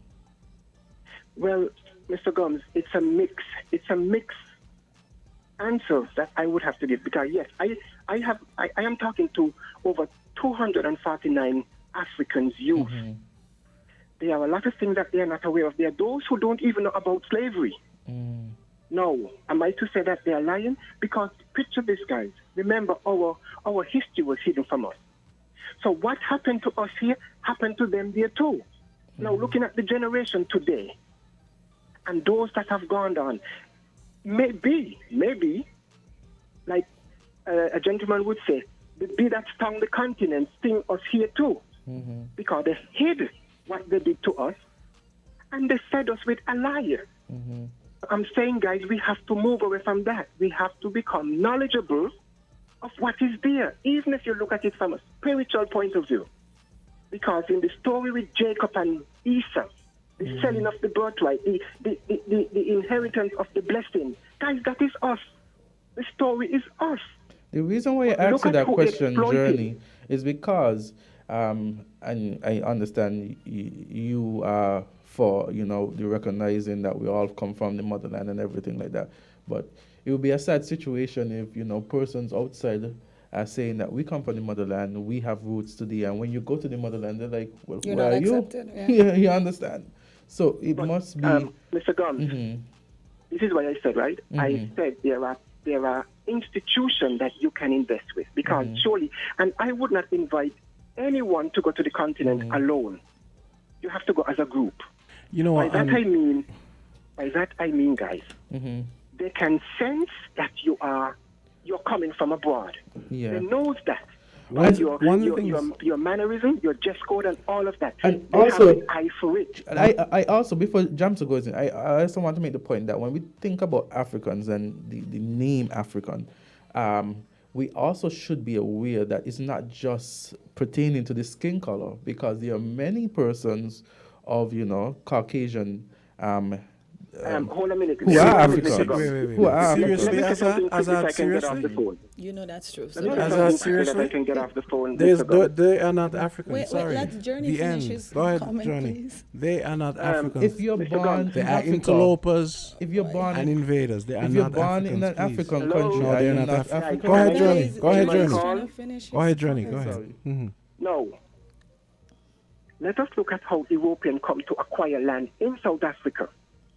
Well, Mr. Gumbs, it's a mix answer that I would have to give, because yes, I am talking to over 249 Africans youth. Mm-hmm. There are a lot of things that they are not aware of. There are those who don't even know about slavery. Mm. No, am I to say that they are lying? Because picture this, guys. Remember, our history was hidden from us. So what happened to us here happened to them there too. Mm-hmm. Now, looking at the generation today and those that have gone on, maybe, like a gentleman would say, the bee that stung the continent sting us here too. Mm-hmm. Because they hid what they did to us and they fed us with a lie. Mm-hmm. I'm saying, guys, we have to move away from that. We have to become knowledgeable of what is there, even if you look at it from a spiritual point of view. Because in the story with Jacob and Esau, the selling of the birthright, the inheritance of the blessing, guys, that is us. The story is us. The reason why I asked you that question, Journey, is because, and I understand you are for, the recognizing that we all come from the motherland and everything like that. But it would be a sad situation if, persons outside are saying that we come from the motherland, we have roots to the, and when you go to the motherland, they're like, well, you're who not are accepted, you? Yeah, you understand. So it must be... Mr. Gumbs, this is what I said, right? I said there are institutions that you can invest with, because surely, and I would not invite anyone to go to the continent alone. You have to go as a group. By that I mean, guys, they can sense that you're coming from abroad. Yeah. They knows that. And one of the things. your mannerism, your dress code, and all of that. And They also, have an eye for it. And I also, before Jamsa goes in, I also want to make the point that when we think about Africans and the name African, we also should be aware that it's not just pertaining to the skin color, because there are many persons of, Caucasian Hold a minute. who are African. Wait. Who are Seriously, African. Azard, If I can get off seriously? the phone. You know that's true. Let me So get Azard, something seriously? that I can get off the phone. They are not African. wait, Sorry. let Journey The finish end. his Go ahead, comment, Journey. please. They are not Africans. If you're Mr. born Gumbs. They in are Africa, interlopers if you're born and invaders. They are if you're not born Africans, in an please. African Hello? country, No, are they're you not not African. African? Go ahead, Guys, Journey. Go ahead, Journey. Journey. Go ahead, Journey. Go ahead. Sorry. No. Let us look at how Europeans come to acquire land in South Africa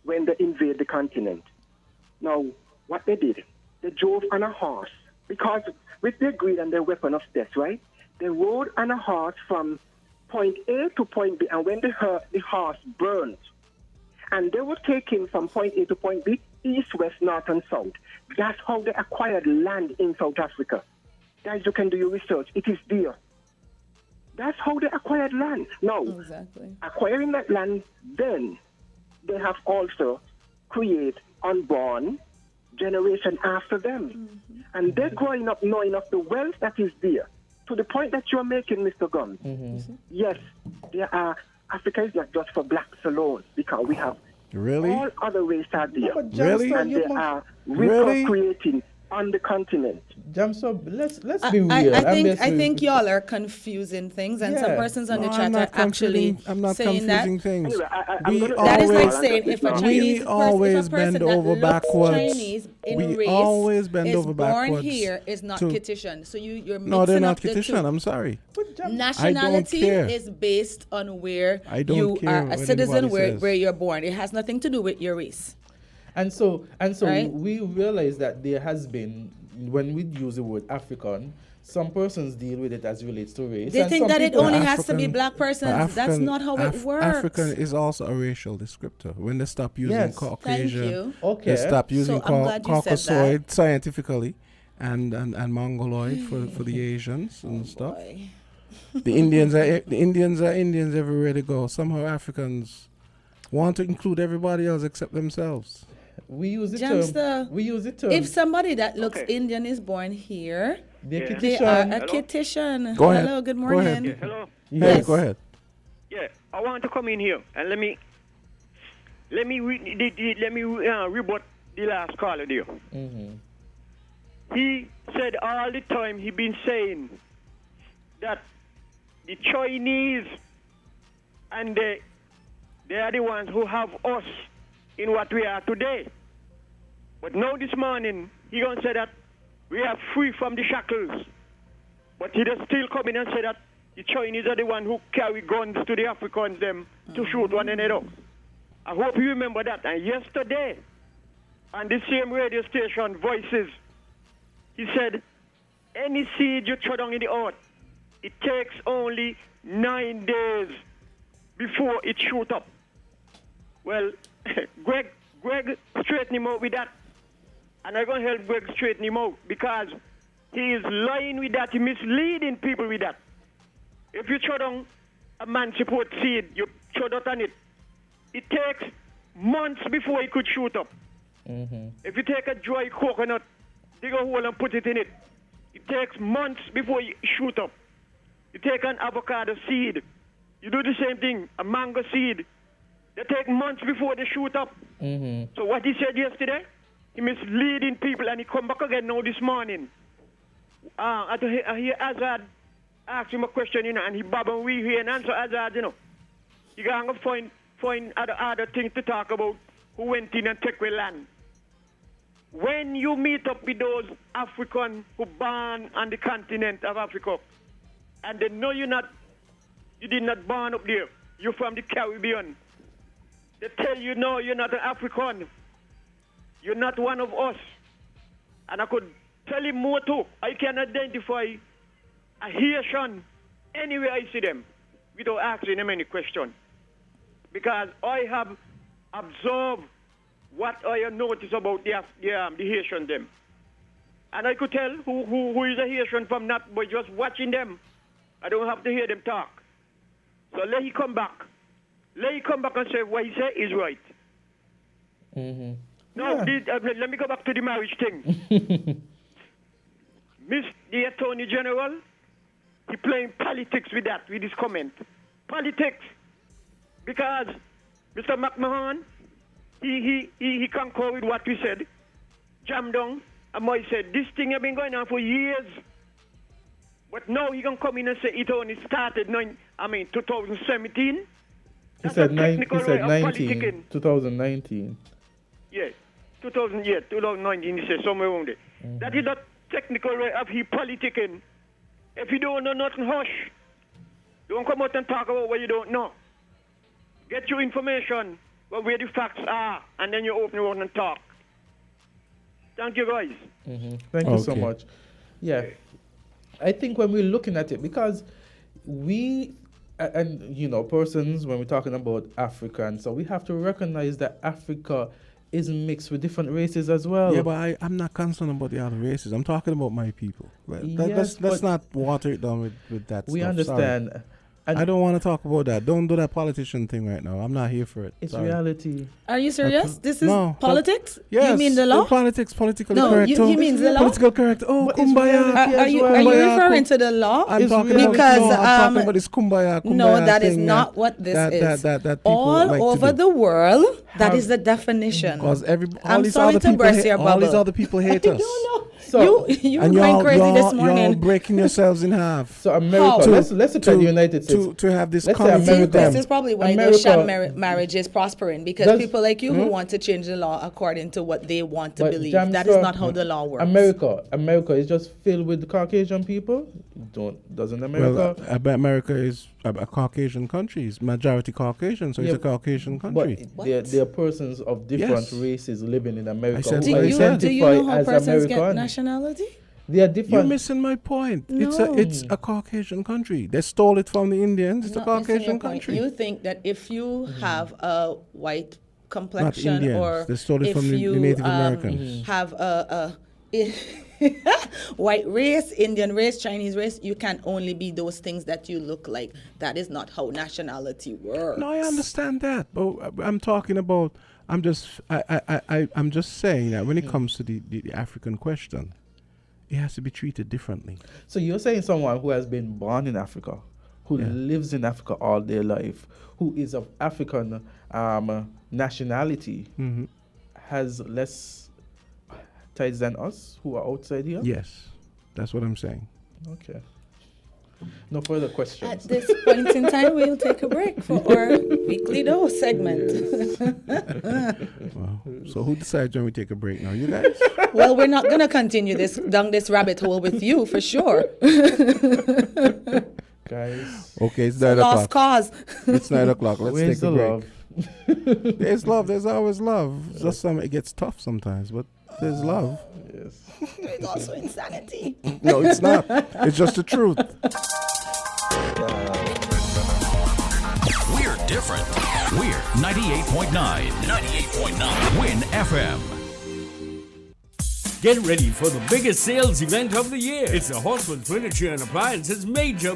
when they invade the continent. Now, what they did, they drove on a horse, because with their greed and their weapon of death, right? They rode on a horse from point A to point B, and when the horse burned, and they were taking from point A to point B, east, west, north, and south. That's how they acquired land in South Africa. Guys, you can do your research. It is there. That's how they acquired land. Now, Exactly. acquiring that land, then they have also created unborn generation after them. And they're growing up knowing of the wealth that is there. To the point that you're making, Mr. Gumbs. Yes, Africa is not just for blacks alone, because we have Really? all other races are there. Really? And they are Really? recreating on the continent. Jamso, let's be real. I think y'all are confusing things, and some Yeah. persons on No, the I'm chat not are actually confusing- I'm not saying that. confusing things. Anyway, I'm We gonna- That is like always, saying if a we Chinese always person, if a person bend that over looks backwards. Chinese in We race always bend is over born backwards here is not to- Kittitian. So you're mixing No, they're not up the Kittitian. two. I'm sorry. Nationality care. is based on where I don't you care are a what citizen, anybody says. where you're born. It has nothing to do with your race. And so Right? we realize that there has been, when we use the word African, some persons deal with it as relates to race. They and think some that it people- only has to be African- black persons. That's not how it works. African is also a racial descriptor. When they stop using Yes. Caucasian, Thank you. Okay. they stop using So I'm glad you said Caucasoid scientifically and Mongoloid for the Asians and stuff. Boy. The Indians are Indians everywhere they go. Somehow Africans want to include everybody else except themselves. We use the Jamster, term. We use the term. If somebody that looks Okay. Indian is born here, they're Yeah. they Kittitian. are a Hello? Kittitian. Go ahead. Hello, good Go morning. ahead. Yeah, hello. Hey, Yes. go ahead. Yeah, I want to come in here and let me rebut the last caller there. He said all the time he been saying that the Chinese and they are the ones who have us in what we are today. But now this morning he gonna say that we are free from the shackles. But he does still come in and say that the Chinese are the one who carry guns to the Africans them to shoot one another. I hope you remember that. And yesterday, on the same radio station, Voices, he said, any seed you throw down in the earth, it takes only 9 days before it shoot up. Well, Greg straighten him out with that. And I'm going to help Greg straighten him out because he is lying with that. He misleading people with that. If you throw down a man support seed, you throw that on it, it takes months before it could shoot up. If you take a dry coconut, dig a hole and put it in it, it takes months before it shoot up. You take an avocado seed, you do the same thing, a mango seed, they take months before they shoot up. So what he said yesterday, he misleading people and he come back again now this morning. I hear Azard ask him a question, and he bob and we hear and answer Azard, You going to find other things to talk about who went in and take away land. When you meet up with those Africans who born on the continent of Africa, and they know you did not born up there, you're from the Caribbean, they tell you, no, you're not an African. You're not one of us. And I could tell him more too. I can identify a Haitian anywhere I see them without asking them any question. Because I have observed what I have noticed about the Haitian them. And I could tell who is a Haitian from that by just watching them. I don't have to hear them talk. So let he come back. Let he come back and say what he said is right. Mm-hmm. Now, let me go back to the marriage thing. The Attorney General, he playing politics with that, with his comment. Politics. Because Mr. McMahon, he concur with what we said. Jam down. And Moy said, this thing has been going on for years. But now he can come in and say it only started 2017. He said 2019. Yes, 2019, he said somewhere around there. Mm-hmm. That is the technical way of he politicking. If you don't know nothing, hush. Don't come out and talk about what you don't know. Get your information where the facts are, and then you open your mouth and talk. Thank you, guys. Mm-hmm. Thank you so much. Yeah. I think when we're looking at it, because we, and you know, persons, when we're talking about Africa, and so we have to recognize that Africa is mixed with different races as well. Yeah, but I'm not concerned about the other races. I'm talking about my people. Let's not water it down with that we stuff. understand. Sorry. I don't want to talk about that. Don't do that politician thing right now. I'm not here for it. It's reality. Are you serious? This is politics? Yes. You mean the law? Politics, politically correct. No, he means the law? Political correct. Oh, kumbaya. Are you referring to the law? I'm talking about this kumbaya. No, that is not what this is. All over the world, that is the definition. Because I'm sorry to burst your bubble. All these other people hate us. No. So, you were going crazy this morning. You're breaking yourselves in half. So America, let's look at the United States. To have this this is probably why those sham marriage is prospering, because people like you who want to change the law according to what they want to believe. That is not how the law works. America is just filled with Caucasian people. Doesn't America? Well, America is a Caucasian country. It's majority Caucasian, so it's a Caucasian country. But there are persons of different races living in America. Do you know how persons get nationality? They are different. You're missing my point. No. It's a Caucasian country. They stole it from the Indians. It's a Caucasian country. You think that if you have a white complexion, or they stole it from the Native Americans, have a white race, Indian race, Chinese race, you can only be those things that you look like. That is not how nationality works. No, I understand that, but I'm talking about. I'm just saying that when it comes to the African question, it has to be treated differently. So you're saying someone who has been born in Africa, who lives in Africa all their life, who is of African nationality, has less ties than us who are outside here? Yes, that's what I'm saying. Okay. No further questions. At this point in time, we'll take a break for our weekly dose segment. Well, so who decides when we take a break now? You guys? Well, we're not going to continue down this rabbit hole with you, for sure. Guys. Okay, it's 9 o'clock. Lost cause. It's 9 o'clock. Let's Where's take a break. Love? There's love. There's always love. It's just it gets tough sometimes, but there's love. Yes. There's also insanity. No, it's not. It's just the truth. We're different. We're 98.9. 98.9 Win FM. Get ready for the biggest sales event of the year. It's the Horswood Furniture and Appliances major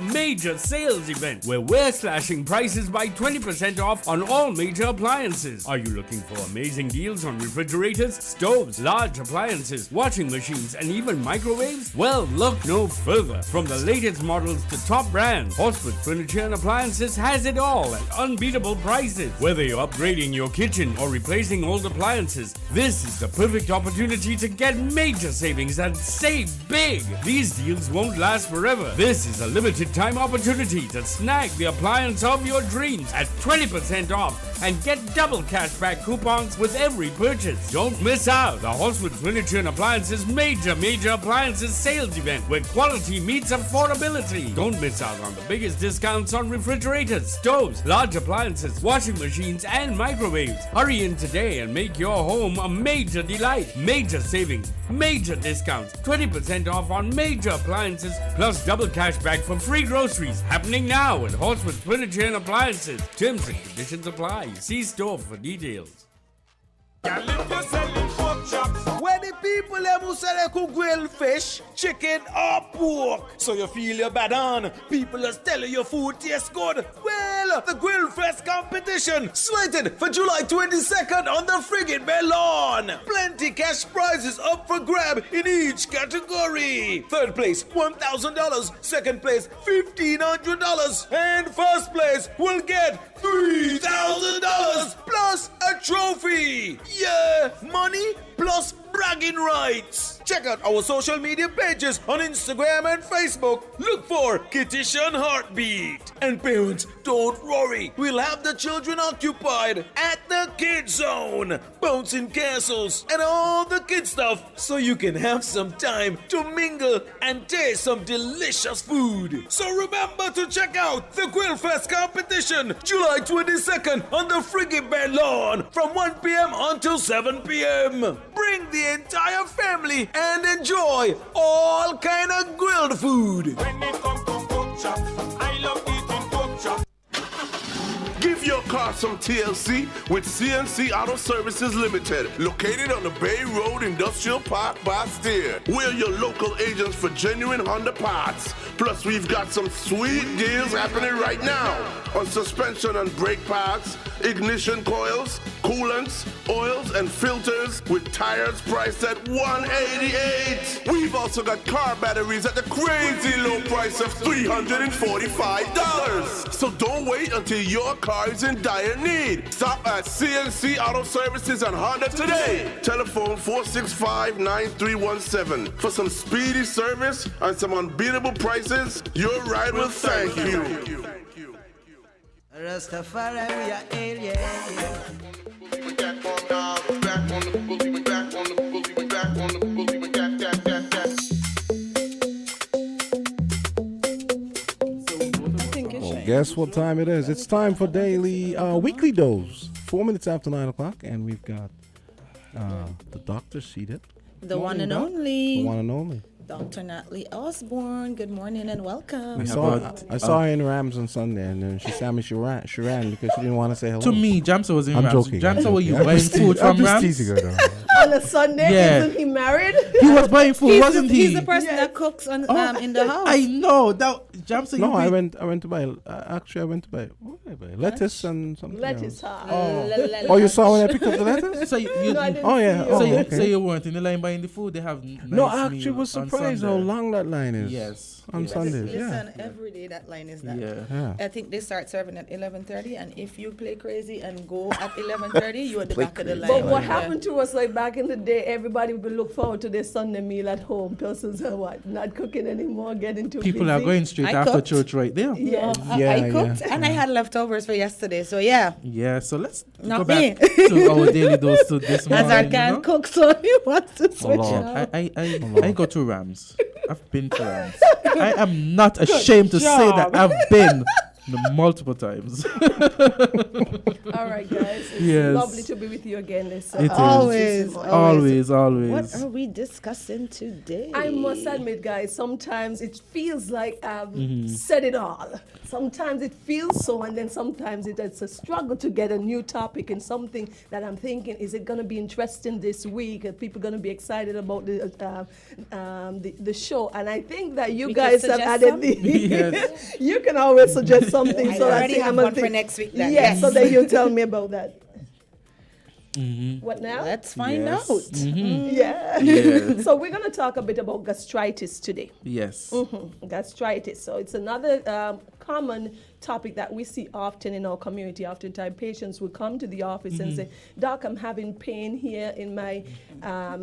sales event, where we're slashing prices by 20% off on all major appliances. Are you looking for amazing deals on refrigerators, stoves, large appliances, washing machines, and even microwaves? Well, look no further. From the latest models to top brands, Horswood Furniture and Appliances has it all at unbeatable prices. Whether you're upgrading your kitchen or replacing old appliances, this is the perfect opportunity to get major savings and save big. These deals won't last forever. This is a limited time opportunity to snag the appliance of your dreams at 20% off and get double cashback coupons with every purchase. Don't miss out. The Horswood Furniture and Appliances major appliances sales event, where quality meets affordability. Don't miss out on the biggest discounts on refrigerators, stoves, large appliances, washing machines, and microwaves. Hurry in today and make your home a major delight. Major savings, major discounts, 20% off on major appliances, plus double cash back for free groceries. Happening now at Horswood Furniture and Appliances. Terms and conditions apply. See store for details. Where the people them who say they could grill fish, chicken or pork. So you feel your bad on. People are telling your food tastes good. Well, the Grill Fest competition slated for July 22nd on the Frigate Bay lawn. Plenty cash prizes up for grab in each category. Third place, $1,000. Second place, $1,500. And first place will get $3,000 plus a trophy. Yeah, money plus bragging rights. Check out our social media pages on Instagram and Facebook. Look for Kittition Heartbeat. And parents, don't worry. We'll have the children occupied at the Kids Zone, bouncing castles, and all the kid stuff so you can have some time to mingle and taste some delicious food. So remember to check out the Grill Fest competition July 22nd on the Frigate Bay lawn from 1 p.m. until 7 p.m. Bring the entire family and enjoy all kind of grilled food. When it comes to pork chop, I love eating pork chop. Give your car some TLC with CNC Auto Services Limited, located on the Bay Road Industrial Park by Steer. We're your local agents for genuine Honda parts. Plus, we've got some sweet deals happening right now on suspension and brake parts, ignition coils, coolants, oils, and filters with tires priced at $188. We've also got car batteries at the crazy low price of $345. So don't wait until your car is in dire need. Stop at CNC Auto Services and Honda today. Telephone 465-9317. For some speedy service and some unbeatable prices, your ride will thank you. Rastafari, we are aliens. Guess what time it is? It's time for daily, weekly dose. 4 minutes after 9 o'clock, and we've got the doctor seated. The one and Doc. only. The one and only. Dr. Natalie Osborne. Good morning and welcome. I saw her in Rams on Sunday, and then she saw me. She ran because she didn't want to say hello. To me, Jamsa was in I'm Rams. joking. Jamsa, were you buying food I'm from just Rams? teasing her, though. On a Sunday, Yeah. isn't he married? He was buying food, wasn't he? He's the person that cooks on, in the house. I know that Jamsa. No, I went to buy. Actually, I went to buy. What did I buy? Lettuce and something. Lettuce. Else. Oh, you saw when I picked up the lettuce? So you, No, I didn't oh yeah. see Oh, you. okay. So you weren't in the line buying the food. They have No, nice I actually meal was on surprised how Sunday. long that line is. Yes. On Sundays, Listen, every day that line is that. Yeah. I think they start serving at 11:30, and if you play crazy and go at 11:30, you're at the back of the line. But what happened to us, like back in the day, everybody would look forward to their Sunday meal at home. Persons are what? Not cooking anymore, getting too People busy. are going straight I after cooked. church right there. Yeah. I cooked, and I had leftovers for yesterday, so yeah. Yeah, so let's Not go back me. to our daily dose to this morning. Azard can't cook, so he wants to switch it Yeah, up. I go to Rams. I've been to Rams. I am not ashamed to say that I've been multiple times. All right, guys. It's Yes. lovely to be with you again. This, It is. Always. Always. What are we discussing today? I must admit, guys, sometimes it feels like I've said it all. Sometimes it feels so, and then sometimes it's a struggle to get a new topic and something that I'm thinking, is it going to be interesting this week? Are people going to be excited about the show? And I think that you We guys could have suggest added some? Yes. You can always suggest something. I so already think have I'm gonna one for next week then. Yes, Yes. so then you tell me about that. What now? Let's find Yes. out. Yeah. Yes. So we're going to talk a bit about gastritis today. Yes. Gastritis. So it's another common topic that we see often in our community. Oftentimes patients will come to the office and say, Doc, I'm having pain here in my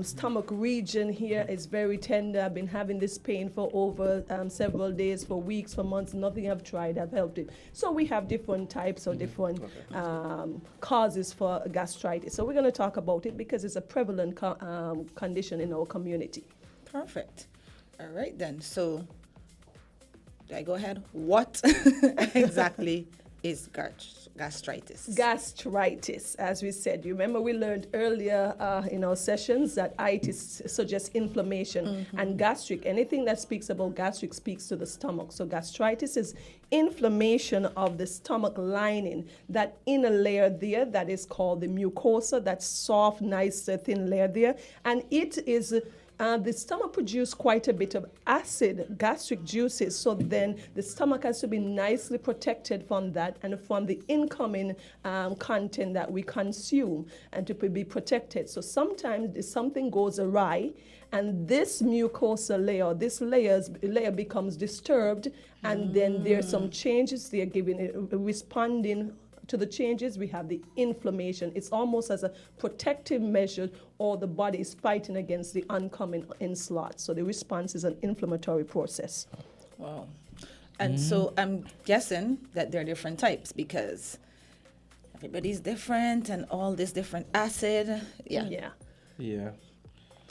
stomach region here. It's very tender. I've been having this pain for over several days, for weeks, for months. Nothing I've tried, I've helped it. So we have different types or different causes for gastritis. So we're going to talk about it because it's a prevalent condition in our community. Perfect. All right then. So, do I go ahead? What exactly is gastritis? Gastritis, as we said. You remember we learned earlier in our sessions that itis suggests inflammation, and gastric, anything that speaks about gastric speaks to the stomach. So gastritis is inflammation of the stomach lining, that inner layer there that is called the mucosa, that soft, nice, thin layer there. And it is the stomach produces quite a bit of acid, gastric juices, so then the stomach has to be nicely protected from that and from the incoming content that we consume, and to be protected. So sometimes if something goes awry, and this mucosa layer, this layer becomes disturbed, and then there's some changes, they're responding to the changes. We have the inflammation. It's almost as a protective measure, or the body is fighting against the oncoming onslaught. So the response is an inflammatory process. Wow. And so I'm guessing that there are different types, because everybody's different and all this different acid. Yeah.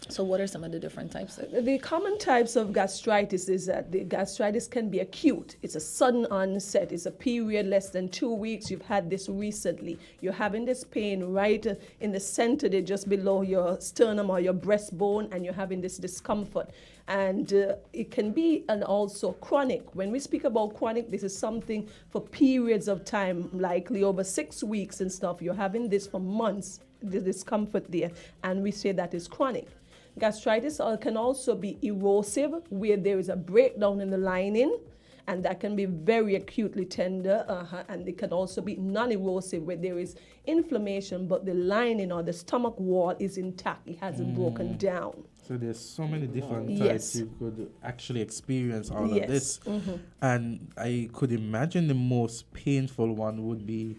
So what are some of the different types? The common types of gastritis is that the gastritis can be acute. It's a sudden onset. It's a period less than 2 weeks. You've had this recently. You're having this pain right in the center there, just below your sternum or your breastbone, and you're having this discomfort. And it can be and also chronic. When we speak about chronic, this is something for periods of time, likely over 6 weeks and stuff. You're having this for months, the discomfort there, and we say that is chronic. Gastritis can also be erosive, where there is a breakdown in the lining, and that can be very acutely tender. And it can also be non-erosive, where there is inflammation, but the lining or the stomach wall is intact. It hasn't broken down. So there's so many different types you could actually experience all of this. And I could imagine the most painful one would be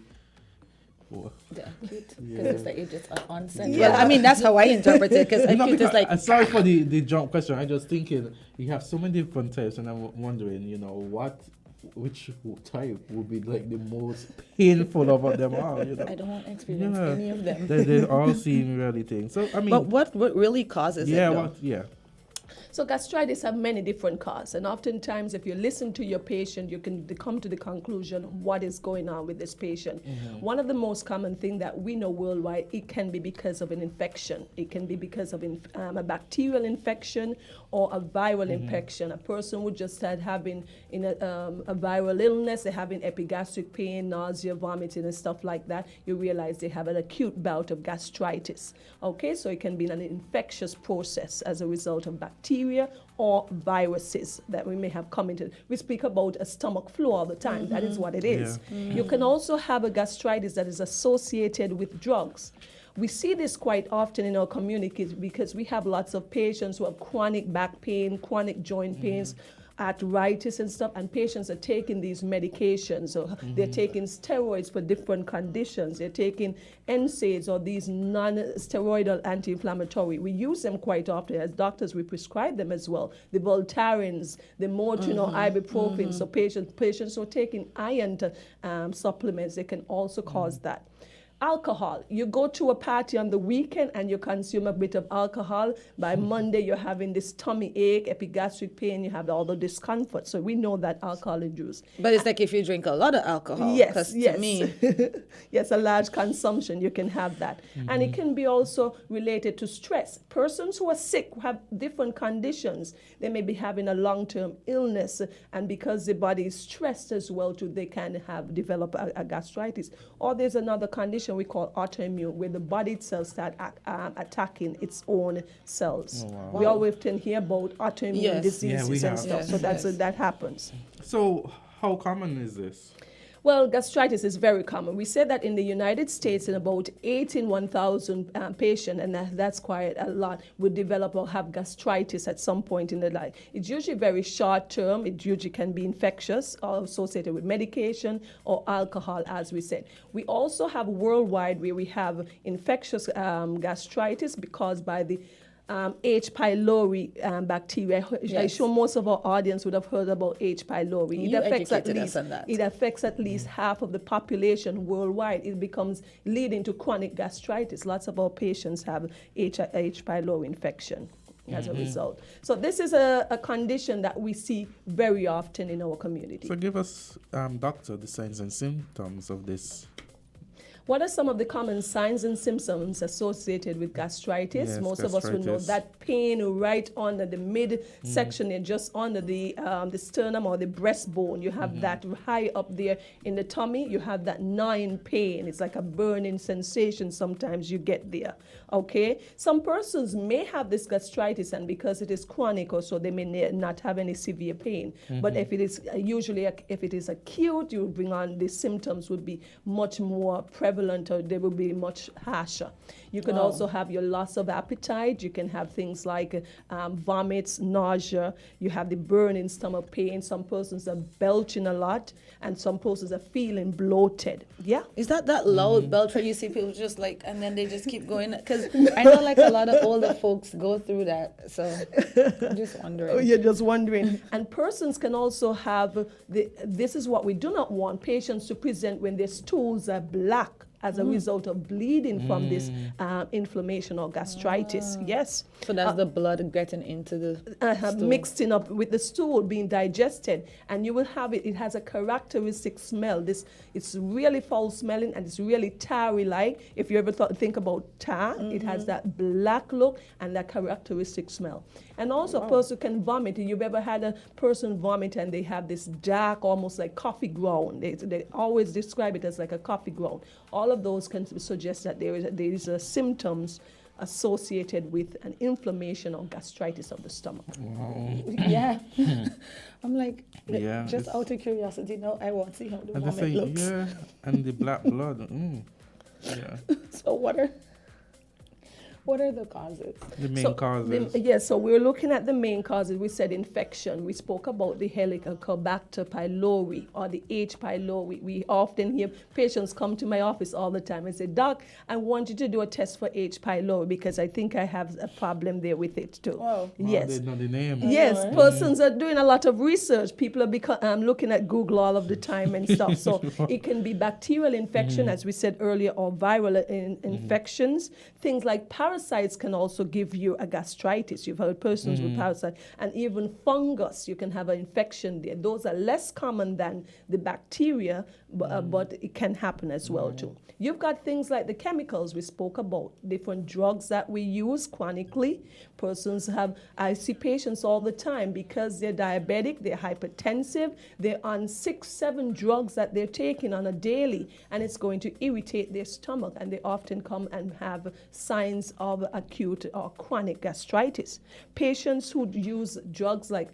the acute, because it's like it just onset. Well, I mean, that's how I interpret it, because acute is like... Sorry for the jump question. I'm just thinking, you have so many different types, and I'm wondering, which type would be like the most painful of them all? I don't want to experience any of them. They all seem really things. So I mean, but what really causes it? So gastritis have many different causes, and oftentimes if you listen to your patient, you can come to the conclusion what is going on with this patient. One of the most common things that we know worldwide, it can be because of an infection. It can be because of a bacterial infection or a viral infection. A person would just start having a viral illness, they're having epigastric pain, nausea, vomiting, and stuff like that. You realize they have an acute bout of gastritis. Okay, so it can be an infectious process as a result of bacteria or viruses that we may have come into. We speak about a stomach flu all the time. That is what it is. You can also have a gastritis that is associated with drugs. We see this quite often in our communities because we have lots of patients who have chronic back pain, chronic joint pains, arthritis and stuff, and patients are taking these medications, or they're taking steroids for different conditions. They're taking NSAIDs or these non-steroidal anti-inflammatory. We use them quite often. As doctors, we prescribe them as well. The Voltarens, the Motrin or ibuprofen. So patients who are taking iron supplements, they can also cause that. Alcohol. You go to a party on the weekend and you consume a bit of alcohol. By Monday, you're having this tummy ache, epigastric pain, you have all the discomfort. So we know that alcohol induced. But it's like if you drink a lot of alcohol. Yes. To me. Yes, a large consumption, you can have that. And it can be also related to stress. Persons who are sick, who have different conditions, they may be having a long-term illness, and because the body is stressed as well, too, they can develop a gastritis. Or there's another condition we call autoimmune, where the body itself starts attacking its own cells. We often hear about autoimmune diseases and stuff, so that happens. So how common is this? Well, gastritis is very common. We say that in the United States, in about 8 in 1,000 patients, and that's quite a lot, would develop or have gastritis at some point in their life. It's usually very short term. It usually can be infectious or associated with medication or alcohol, as we said. We also have worldwide where we have infectious gastritis caused by the H. pylori bacteria. I'm sure most of our audience would have heard about H. pylori. It affects at least half of the population worldwide. It becomes leading to chronic gastritis. Lots of our patients have H. pylori infection. as a result. So this is a condition that we see very often in our community. So give us, doctor, the signs and symptoms of this. What are some of the common signs and symptoms associated with gastritis? Yes, Most of us will know that pain right under the midsection, and just under the sternum or the breastbone. You have that high up there in the tummy. You have that gnawing pain. It's like a burning sensation sometimes you get there. Okay? Some persons may have this gastritis, and because it is chronic or so, they may not have any severe pain. But if it is if it is acute, you bring on the symptoms would be much more prevalent, or they will be much harsher. You can also have your loss of appetite. You can have things like vomits, nausea. You have the burning stomach pain. Some persons are belching a lot, and some persons are feeling bloated. Yeah. Is that loud belch where you see people just like, and then they just keep going? Because I know like a lot of older folks go through that. So I'm just wondering. Oh, you're just wondering. And persons can also have, this is what we do not want, patients to present when their stools are black as a result of bleeding from this inflammation or gastritis. Yes. So that's the blood getting into the stool. Mixing up with the stool, being digested, and you will have it. It has a characteristic smell. It's really foul smelling, and it's really tarry-like. If you ever think about tar, it has that black look and that characteristic smell. And also, a person can vomit. You've ever had a person vomit and they have this dark, almost like coffee ground. They always describe it as like a coffee ground. All of those can suggest that there is symptoms associated with an inflammation or gastritis of the stomach. Wow. Yeah. I'm like, just out of curiosity, now I want to see how the vomit looks. Yeah, and the black blood. Yeah. So what are the causes? The main causes. So we're looking at the main causes. We said infection. We spoke about the Helicobacter pylori or the H. pylori. We often hear patients come to my office all the time and say, Doc, I want you to do a test for H. pylori because I think I have a problem there with it too. Wow. Yes. They know the name. Yes, persons are doing a lot of research. People are looking at Google all of the time and stuff. So it can be bacterial infection, as we said earlier, or viral infections. Things like parasites can also give you a gastritis. You've heard persons with parasites, and even fungus. You can have an infection there. Those are less common than the bacteria, but it can happen as well too. You've got things like the chemicals we spoke about, different drugs that we use chronically. I see patients all the time because they're diabetic, they're hypertensive, they're on 6-7 drugs that they're taking on a daily, and it's going to irritate their stomach, and they often come and have signs of acute or chronic gastritis. Patients who use drugs like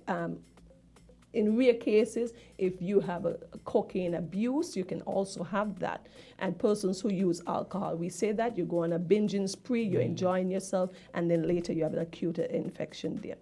in rare cases, if you have a cocaine abuse, you can also have that. And persons who use alcohol, we say that you go on a binging spree, you're enjoying yourself, and then later you have an acute infection there.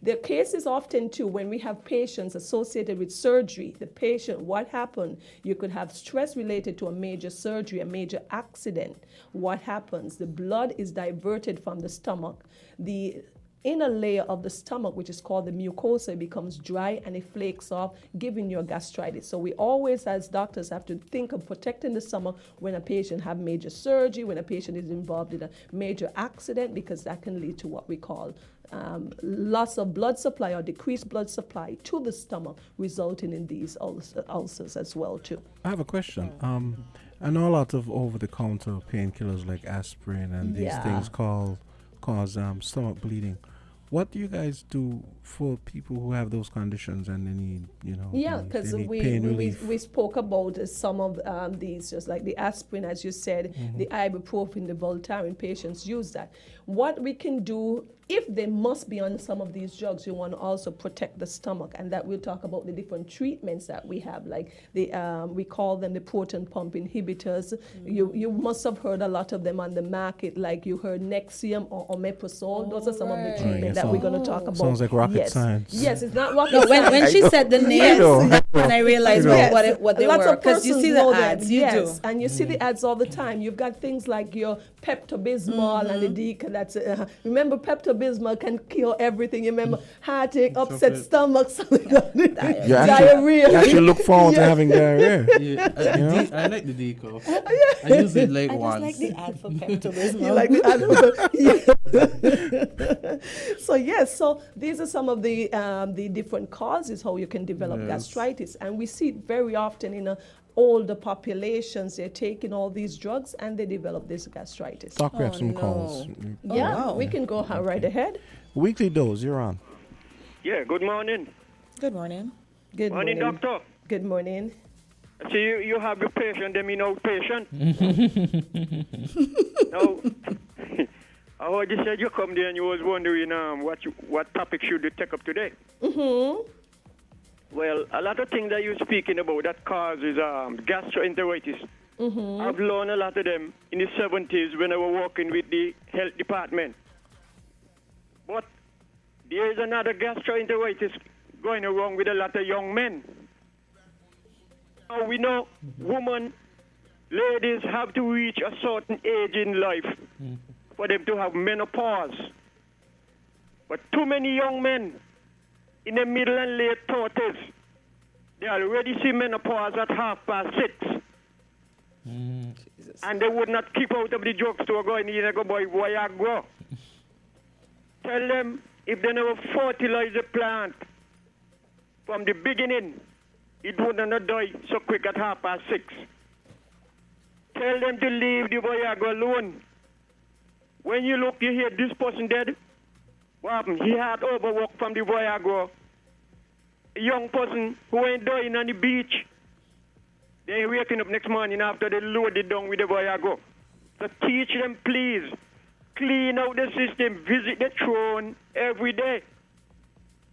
There are cases often too when we have patients associated with surgery. The patient, what happened? You could have stress related to a major surgery, a major accident. What happens? The blood is diverted from the stomach. The inner layer of the stomach, which is called the mucosa, becomes dry and it flakes off, giving you a gastritis. So we always, as doctors, have to think of protecting the stomach when a patient have major surgery, when a patient is involved in a major accident, because that can lead to what we call loss of blood supply or decreased blood supply to the stomach, resulting in these ulcers as well too. I have a question. I know a lot of over-the-counter painkillers like aspirin and these things cause stomach bleeding. What do you guys do for people who have those conditions and they need, because pain relief? we spoke about some of these, just like the aspirin, as you said, the ibuprofen, the Voltaren, patients use that. What we can do, if they must be on some of these drugs, you want to also protect the stomach, and that we'll talk about the different treatments that we have, like we call them the proton pump inhibitors. You must have heard a lot of them on the market, like you heard Nexium or Omeprazole. Those are some of the treatments that we're going to talk about. Sounds like rocket science. Yes, it's not rocket science. When she said the names, and I realized what they were, because you see the ads, and you see the ads all the time. You've got things like your Pepto-Bismol and the remember Pepto-Bismol Pepto-Bismol can cure everything. You remember heartache, upset stomach, something like that. You Diarrhea. actually look forward to having diarrhea. I like the deco. I use it like once. I just like the ad for Pepto-Bismol. You like the ad for So yes, so these are some of the different causes how you can develop gastritis, and we see it very often in older populations. They're taking all these drugs and they develop this gastritis. Talk, we have some calls. We can go right ahead. Weekly dose, you're on. Yeah, good morning. Good morning. Good morning. Doctor. Good morning. So you have your patient, them in outpatient. Now, I heard you said you come there and you was wondering what topic should you take up today. Mm-hmm. Well, a lot of things that you're speaking about that causes gastroenteritis. Mm-hmm. I've learned a lot of them in the 70s when I was working with the health department. But there is another gastroenteritis going around with a lot of young men. Now we know women, ladies have to reach a certain age in life for them to have menopause. But too many young men in the middle and late 30s, they already see menopause at 6:30. And they would not keep out of the drugstore going in and go buy Viagra. Tell them if they never fertilize the plant from the beginning, it would not die so quick at 6:30. Tell them to leave the Viagra alone. When you look, you hear this person dead. What happened? He had overwork from the Viagra. A young person who ain't dying on the beach. They waking up next morning after they load it down with the Viagra. So teach them, please. Clean out the system. Visit the throne every day.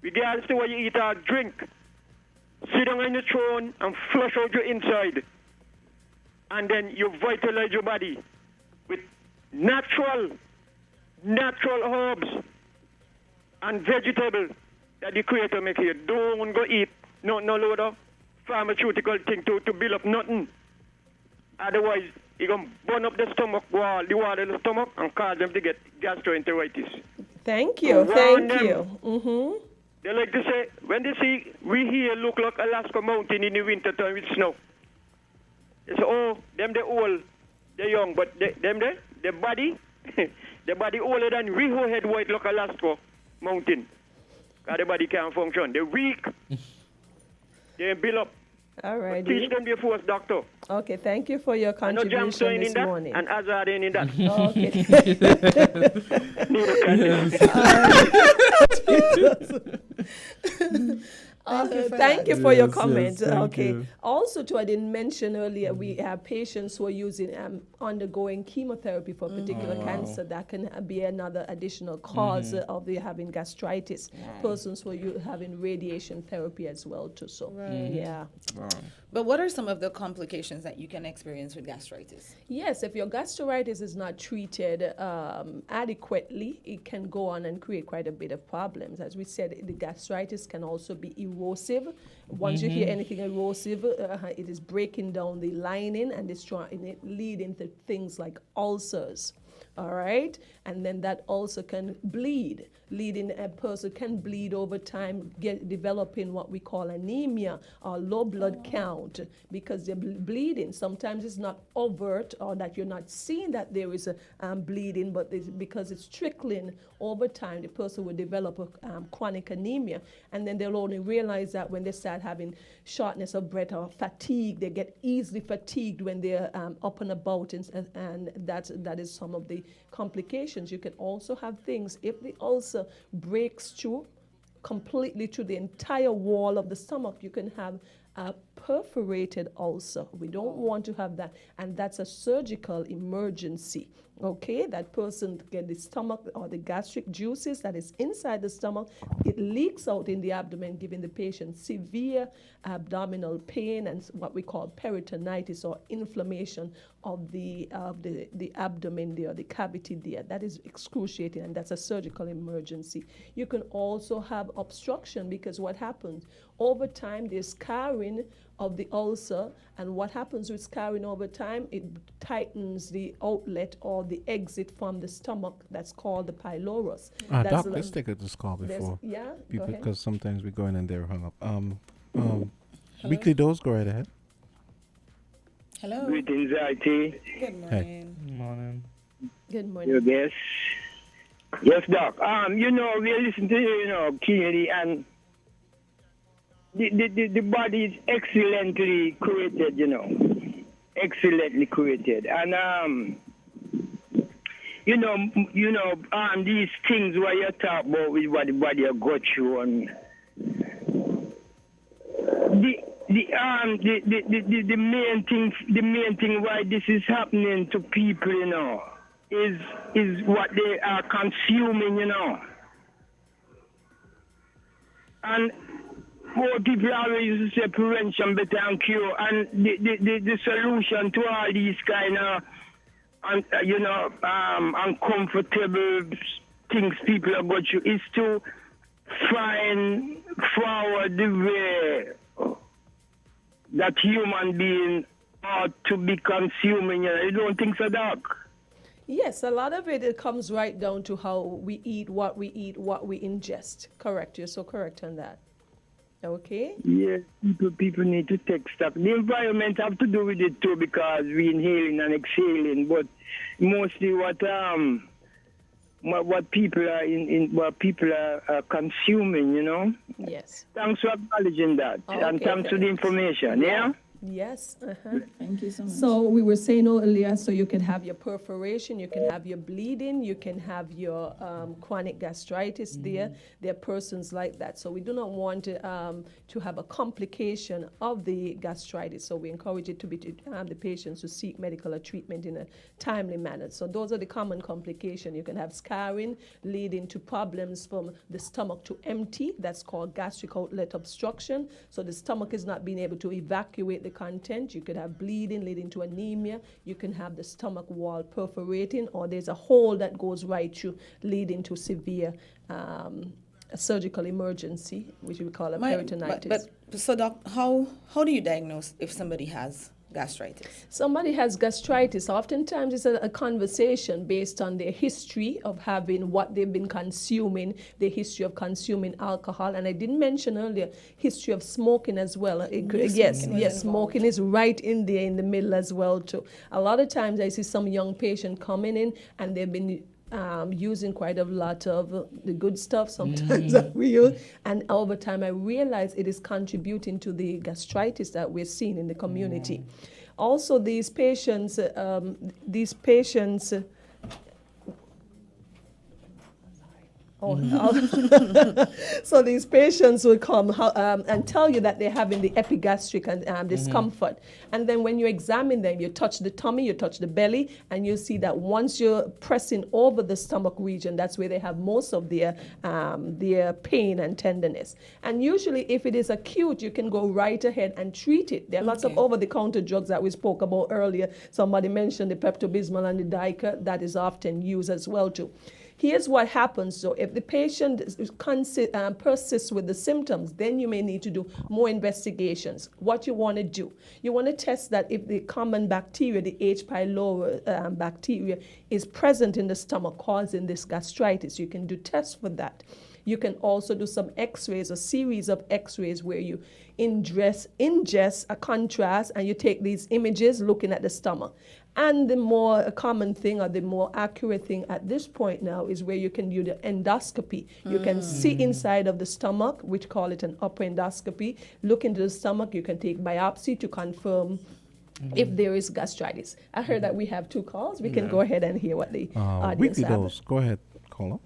Regardless to what you eat or drink. Sit down on the throne and flush out your inside. And then you vitalize your body with natural herbs and vegetables that the Creator make here. Don't go eat no load of pharmaceutical thing to build up nothing. Otherwise, you're going to burn up the stomach wall, the wall of the stomach, and cause them to get gastroenteritis. Thank you. Thank you. Mm-hmm. They like to say, when they see we here look like Alaska mountain in the winter time with snow. They say, oh, them they old, they young, but the body, the body older than Rio head white like Alaska mountain. Because the body can't function. They're weak. They build up. All right. Teach them the force, doctor. Okay, thank you for your contribution this morning. And Azard ain't in that. Thank you for your comment. Yes, okay. you. Also, too, I didn't mention earlier, we have patients who are using undergoing chemotherapy for a particular cancer. That can be another additional cause of the having gastritis. Persons who are having radiation therapy as well, too. So, yeah. But what are some of the complications that you can experience with gastritis? Yes, if your gastritis is not treated adequately, it can go on and create quite a bit of problems. As we said, the gastritis can also be erosive. Once you hear anything erosive, it is breaking down the lining and destroying it, leading to things like ulcers. All right, and then that also can bleed, leading a person can bleed over time, developing what we call anemia or low blood count because they're bleeding. Sometimes it's not overt or that you're not seeing that there is a bleeding, but because it's trickling over time, the person will develop a chronic anemia, and then they'll only realize that when they start having shortness of breath or fatigue. They get easily fatigued when they're up and about, and that is some of the complications. You can also have things if the ulcer breaks through completely through the entire wall of the stomach. You can have a perforated ulcer. We don't want to have that, and that's a surgical emergency. Okay, that person get the stomach or the gastric juices that is inside the stomach, it leaks out in the abdomen, giving the patient severe abdominal pain and what we call peritonitis or inflammation of the abdomen there, the cavity there. That is excruciating, and that's a surgical emergency. You can also have obstruction because what happens over time, there's scarring of the ulcer. And what happens with scarring over time, it tightens the outlet or the exit from the stomach. That's called the pylorus. Doc, let's take this call before. Yeah, people, go ahead. because sometimes we go in and they're hung up. Weekly dose, go right ahead. Hello. Greetings, IT. Good morning. Hey. Morning. Good morning. Yes. Yes, Doc. We listen to Kennedy, and the body is excellently created, excellently created, and these things where you talk about with what the body has got you on. The main thing why this is happening to people, is what they are consuming, And more people always used to say prevention better than cure, and the solution to all these kind of uncomfortable things people have got you is to find forward the way that human being ought to be consuming. You don't think so, Doc? Yes, a lot of it comes right down to how we eat, what we ingest. Correct. You're so correct on that. Okay? Yes, people need to take stock. The environment have to do with it too, because we inhaling and exhaling, but mostly what people are consuming, Yes. Thanks for acknowledging that, and thanks for the information. Yeah. Yes. Thank you so much. So we were saying earlier, so you can have your perforation, you can have your bleeding, you can have your chronic gastritis there. There are persons like that. So we do not want to have a complication of the gastritis. So we encourage it to be the patients to seek medical treatment in a timely manner. So those are the common complications. You can have scarring leading to problems from the stomach to empty. That's called gastric outlet obstruction. So the stomach is not being able to evacuate the content. You could have bleeding leading to anemia. You can have the stomach wall perforating, or there's a hole that goes right through, leading to severe surgical emergency, which we call a peritonitis. So, Doc, how do you diagnose if somebody has gastritis? Somebody has gastritis. Oftentimes it's a conversation based on their history of having what they've been consuming, their history of consuming alcohol. And I didn't mention earlier, history of smoking as well. Smoking is right in there in the middle as well too. A lot of times I see some young patient coming in and they've been using quite a lot of the good stuff sometimes that we use, and over time I realize it is contributing to the gastritis that we're seeing in the community. Also, these patients so these patients will come and tell you that they're having the epigastric and discomfort. And then when you examine them, you touch the tummy, you touch the belly, and you see that once you're pressing over the stomach region, that's where they have most of their pain and tenderness. And usually if it is acute, you can go right ahead and treat it. There are lots of over-the-counter drugs that we spoke about earlier. Somebody mentioned the Pepto-Bismol and the Dica. That is often used as well too. Here's what happens. So if the patient persists with the symptoms, then you may need to do more investigations. What you want to do, you want to test that if the common bacteria, the H. pylori bacteria, is present in the stomach causing this gastritis. You can do tests for that. You can also do some x-rays, a series of x-rays where you ingest a contrast and you take these images looking at the stomach. And the more common thing, or the more accurate thing at this point now, is where you can do the endoscopy. You can see inside of the stomach, which call it an upper endoscopy. Look into the stomach. You can take biopsy to confirm if there is gastritis. I heard that we have 2 calls. We can go ahead and hear what the audience Weekly have. dose. Go ahead, caller.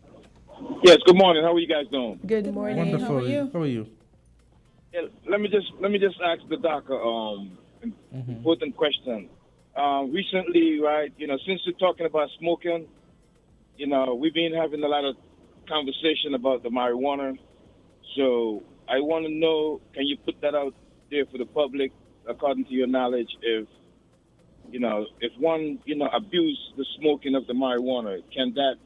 Yes, good morning. How are you guys doing? Good morning. Wonderful. How are you? Yeah, let me just ask the doctor an important question. Recently, right, since we're talking about smoking, we've been having a lot of conversation about the marijuana. So I want to know, can you put that out there for the public, according to your knowledge, if one, abuse the smoking of the marijuana, can that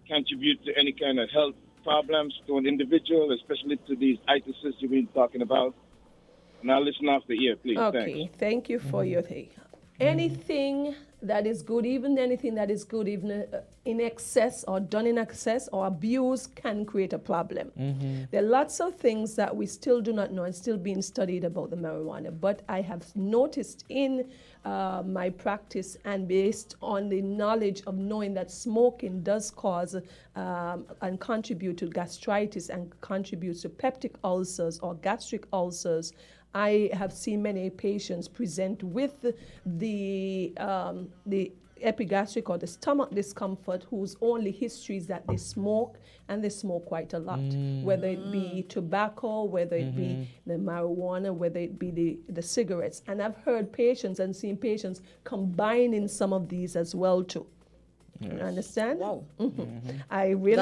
contribute to any kind of health problems to an individual, especially to these itises you've been talking about? And I'll listen after the ear, please. Okay, Thanks. thank you for your take. Anything that is good, even anything that is good, even in excess or done in excess or abuse can create a problem. There are lots of things that we still do not know and still being studied about the marijuana, but I have noticed in my practice and based on the knowledge of knowing that smoking does cause and contribute to gastritis and contributes to peptic ulcers or gastric ulcers. I have seen many patients present with the epigastric or the stomach discomfort whose only history is that they smoke, and they smoke quite a lot, whether it be tobacco, whether it be the marijuana, whether it be the cigarettes. And I've heard patients and seen patients combining some of these as well too. You understand? Wow. I really,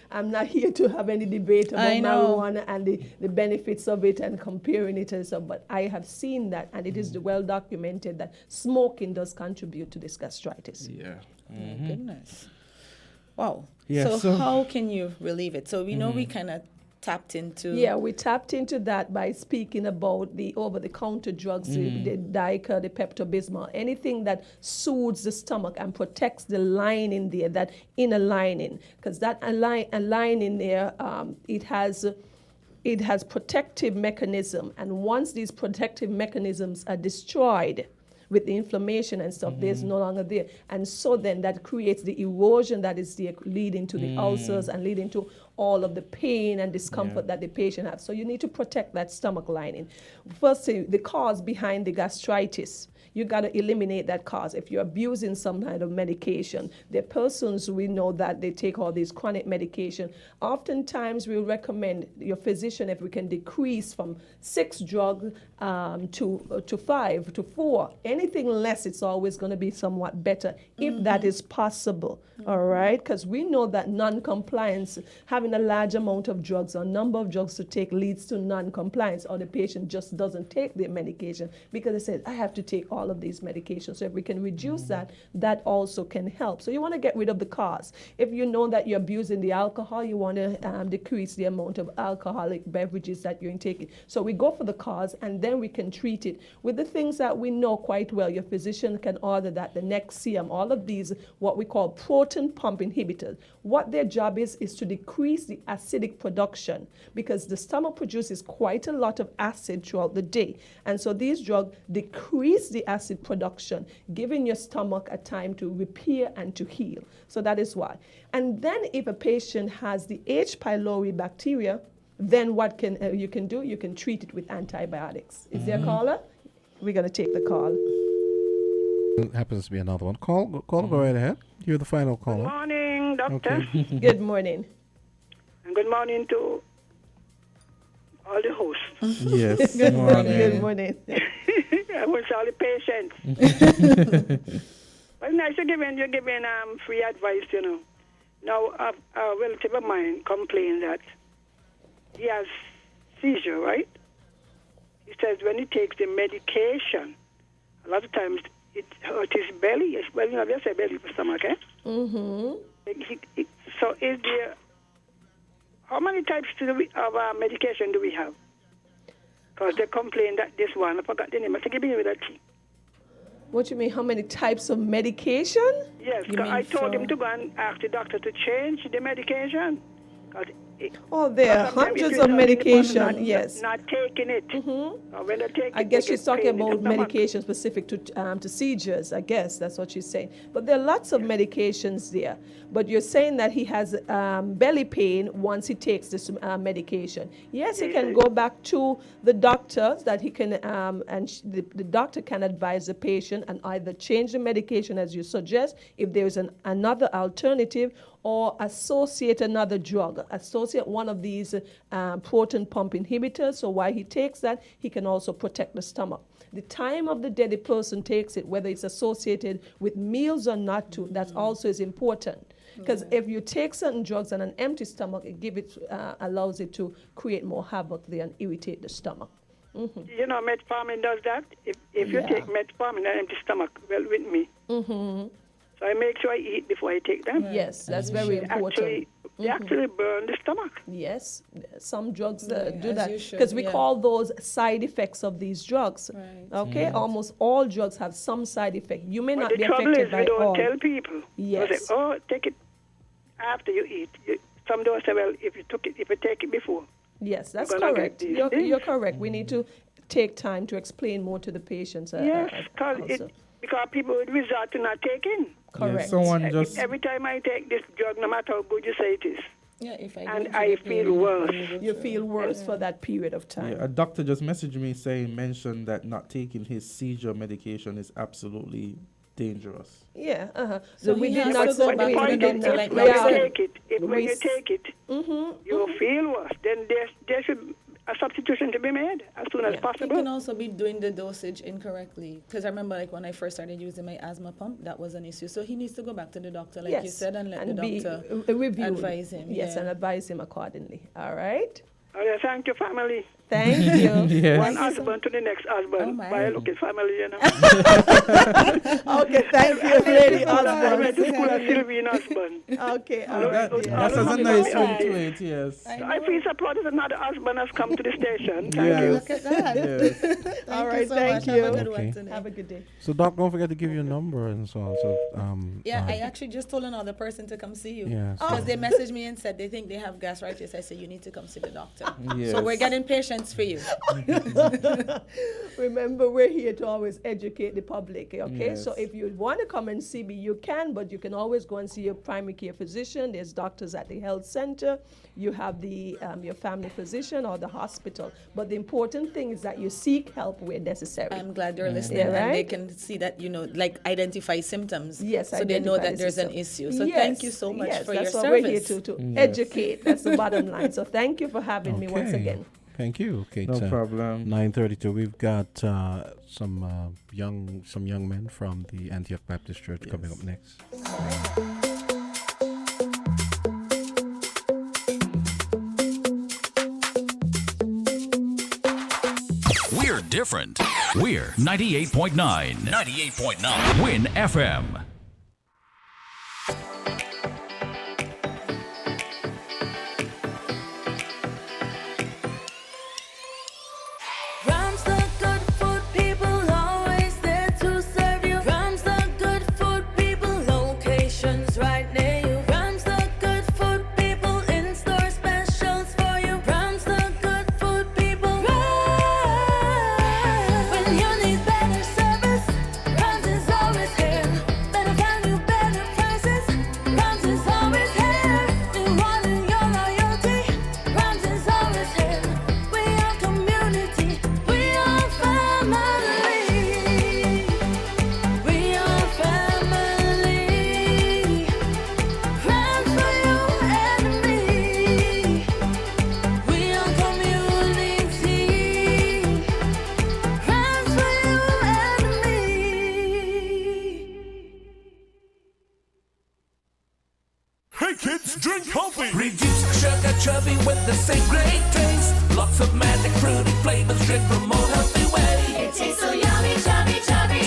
I'm not here to have any debate about marijuana and the benefits of it and comparing it and stuff, but I have seen that, and it is well documented that smoking does contribute to this gastritis. Yeah. Goodness. Wow. Yeah, so how can you relieve it? So we know we kind of tapped into. Yeah, we tapped into that by speaking about the over-the-counter drugs, the Dica, the Pepto-Bismol, anything that soothes the stomach and protects the lining there, that inner lining, because that lining there, it has protective mechanism, and once these protective mechanisms are destroyed with the inflammation and stuff, there's no longer there. And so then that creates the erosion that is there, leading to the ulcers and leading to all of the pain and discomfort that the patient has. So you need to protect that stomach lining. First, the cause behind the gastritis. You got to eliminate that cause. If you're abusing some kind of medication, there are persons we know that they take all these chronic medication. Oftentimes, we'll recommend your physician if we can decrease from 6 drugs to 5 to 4. Anything less, it's always going to be somewhat better if that is possible. All right, because we know that non-compliance, having a large amount of drugs or number of drugs to take, leads to non-compliance, or the patient just doesn't take their medication because they said, I have to take all of these medications. So if we can reduce that, that also can help. So you want to get rid of the cause. If you know that you're abusing the alcohol, you want to decrease the amount of alcoholic beverages that you're taking. So we go for the cause, and then we can treat it with the things that we know quite well. Your physician can order that, the Nexium, all of these, what we call proton pump inhibitors. What their job is to decrease the acidic production, because the stomach produces quite a lot of acid throughout the day. And so these drugs decrease the acid production, giving your stomach a time to repair and to heal. So that is why. And then if a patient has the H. pylori bacteria, then what can you can do? You can treat it with antibiotics. Is there a caller? We're going to take the call. Happens to be another one. Call, go right ahead. You're the final caller. Good morning, doctor. Okay. Good morning. And good morning to all the hosts. Yes. Good morning. Good morning. I wish all the patients. Well, nice you're giving free advice, you know. Now, a relative of mine complained that he has seizure, right? He says when he takes the medication, a lot of times it hurts his belly. Well, you know, they say belly for stomach, eh? So is there, how many types of medication do we have? Because they complain that this one, I forgot the name, I think it begins with a T. What do you mean, how many types of medication? Yes, I told him to go and ask the doctor to change the medication. There are hundreds of medication, yes. Not taking it. When they take I guess she's talking about medication specific to seizures. I guess that's what she's saying. But there are lots of medications there. But you're saying that he has belly pain once he takes this medication. Yes, he can go back to the doctor that he can, the doctor can advise the patient and either change the medication as you suggest, if there is another alternative, or associate another drug, associate one of these proton pump inhibitors. So while he takes that, he can also protect the stomach. The time of the day the person takes it, whether it's associated with meals or not, that also is important. Because if you take certain drugs on an empty stomach, it allows it to create more havoc there and irritate the stomach. You know, metformin does that. If you take metformin on an empty stomach, well, with me. So I make sure I eat before I take them. Yes, that's very important. Actually they actually burn the stomach. Yes, some drugs do as that you should, because we yeah. call those side effects of these drugs. Right. Okay, almost all drugs have some side effect. You may But not the be trouble affected is by we don't all. tell people. Yes. They say, oh, take it after you eat. Some don't say, well, if you take it before. Yes, that's You're gonna correct. get these You're things. correct. We need to take time to explain more to the patients. Yes, also. because people would resort to not taking. Correct. someone just Every time I take this drug, no matter how good you say it is, Yeah, if I and don't I get feel worse. You feel worse for that period of time. a doctor just messaged me mentioned that not taking his seizure medication is absolutely dangerous. Yeah, So we he did has not to go back we to the didn't- doctor like When that. you Yeah. take it, when you take it, you feel worse. Then there should a substitution to be made as soon as He possible. can also be doing the dosage incorrectly. Because I remember, like, when I first started using my asthma pump, that was an issue. So he needs to go back to the doctor, like you said, and let the doctor reviewed. advise him. Yes, and advise him accordingly. All right. Okay, thank you, family. Thank you. Yes. One husband to the next husband. By looking family, you know. Okay, thank you, Lady I went to Osborne. school as Sylvian husband. Okay, all That, right. that is a nice way to it, yes. I feel so proud that another husband has come to the station. Thank Yes. you. Look at that. Yes. All right, so thank much. you. Have a good one Okay. today. Have a good day. So, Doc, don't forget to give your number and so on. So, Yeah, I actually just told another person to come see you. Yes. Because they messaged me and said they think they have gastritis. I said, you need to come see the doctor. Yes. So we're getting patients for you. Remember, we're here to always educate the public, okay? Yes. So if you want to come and see me, you can, but you can always go and see your primary care physician. There's doctors at the health center. You have the your family physician or the hospital. But the important thing is that you seek help where necessary. I'm glad you're listening Yeah, and they right? can see that, like identify symptoms. Yes, so they know identify that the there's an system. issue. So thank you so much yes, for your that's what service. we're here to educate. That's the bottom line. So thank you for having me once Okay. again. Thank you. Okay, No problem. 9:32. We've got some young men from the Antioch Baptist Church coming up next. We're different. We're 98.9. 98.9. Win FM. Rams the good food people, always there to serve you. Rams the good food people, locations right near you. Rams the good food people, in-store specials for you. Rams the good food people. When you need better service, Rams is always here. Better value, better prices. Rams is always here. Rewarding your loyalty. Rams is always here. We are community. We are family. We are family. Rams for you and me. We are community. Rams for you and me. Hey kids, drink healthy. Reduce sugar chubby with the same great taste. Lots of magic fruity flavors, drink from more healthy way. It tastes so yummy, chubby, chubby.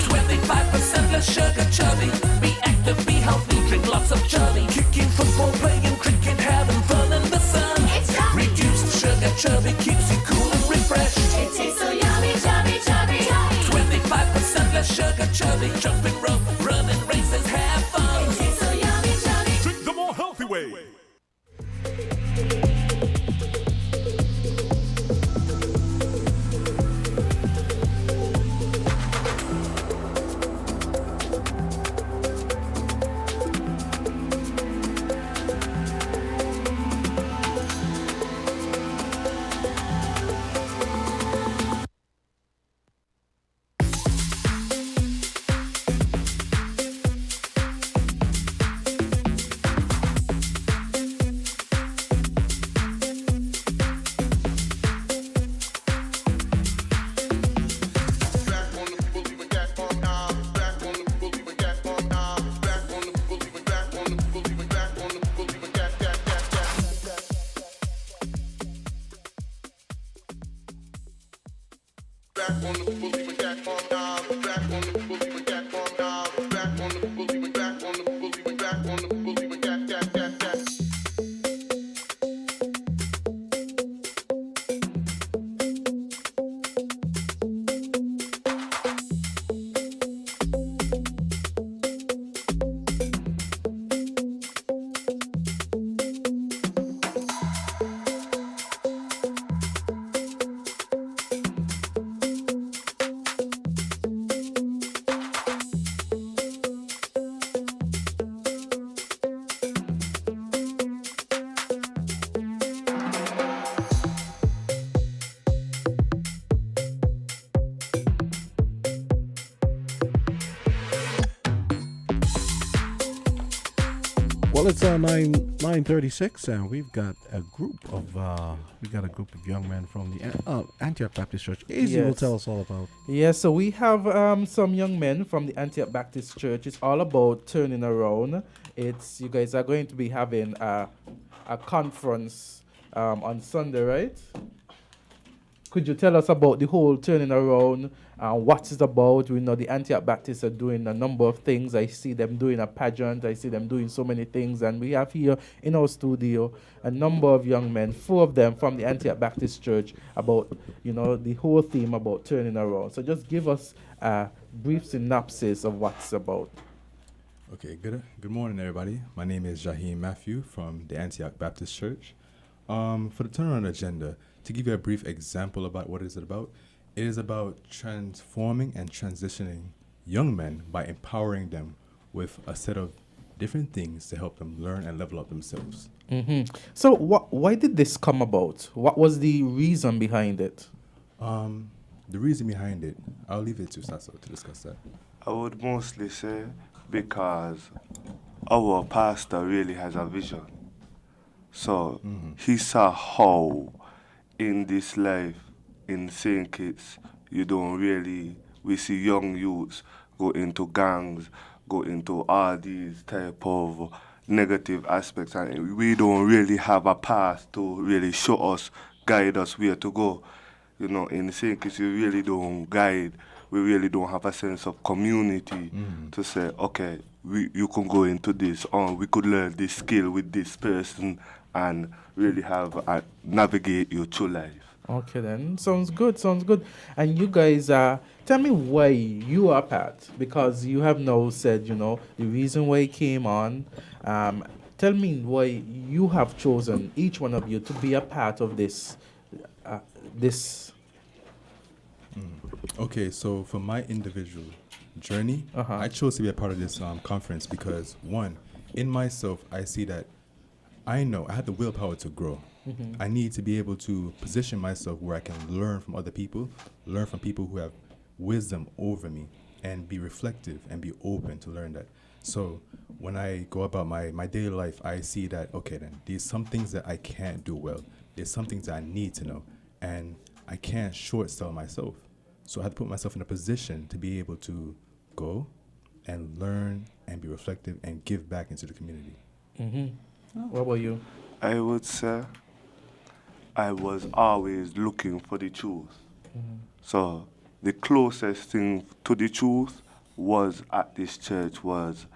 25% less sugar chubby. Be active, be healthy, drink lots of chubby. Kicking football, playing cricket, having fun in the sun. It's chubby. Reduced sugar chubby keeps you cool and refreshed. It tastes so yummy, chubby, chubby. 25% less sugar chubby. Jumping rope, running races, have fun. It tastes so yummy, chubby. Drink the more healthy way. Well, it's 9:36, and we've got a group of young men from the Antioch Baptist Church. Izzy will tell us all about. Yeah, so we have some young men from the Antioch Baptist Church. It's all about turning around. It's you guys are going to be having a conference on Sunday, right? Could you tell us about the whole turning around and what it's about? We know the Antioch Baptists are doing a number of things. I see them doing a pageant. I see them doing so many things. And we have here in our studio a number of young men, 4 of them from the Antioch Baptist Church, about, the whole theme about turning around. So just give us a brief synopsis of what it's about. Okay, good morning, everybody. My name is Jaheem Matthew from the Antioch Baptist Church. For the turnaround agenda, to give you a brief example about what it is about transforming and transitioning young men by empowering them with a set of different things to help them learn and level up themselves. Mm-hmm. So why did this come about? What was the reason behind it? The reason behind it, I'll leave it to Sasso to discuss that. I would mostly say because our pastor really has a vision. So he saw how in this life, in St. Kitts, we see young youths go into gangs, go into all these type of negative aspects, and we don't really have a path to really show us, guide us where to go. In St. Kitts, you really don't guide. We really don't have a sense of community to say, okay, you can go into this, or we could learn this skill with this person and really navigate you through life. Okay then, sounds good. And you guys, tell me why you are part, because you have now said, the reason why you came on. Tell me why you have chosen, each one of you, to be a part of this. Okay, so for my individual journey, I chose to be a part of this conference because, one, in myself, I see that I know I have the willpower to grow. Mm-hmm. I need to be able to position myself where I can learn from other people, learn from people who have wisdom over me, and be reflective and be open to learn that. So when I go about my daily life, I see that, okay, then there's some things that I can't do well. There's some things that I need to know, and I can't short sell myself. So I have to put myself in a position to be able to go and learn and be reflective and give back into the community. Mm-hmm. What about you? I would say I was always looking for the truth. Mm-hmm. So the closest thing to the truth was at this church was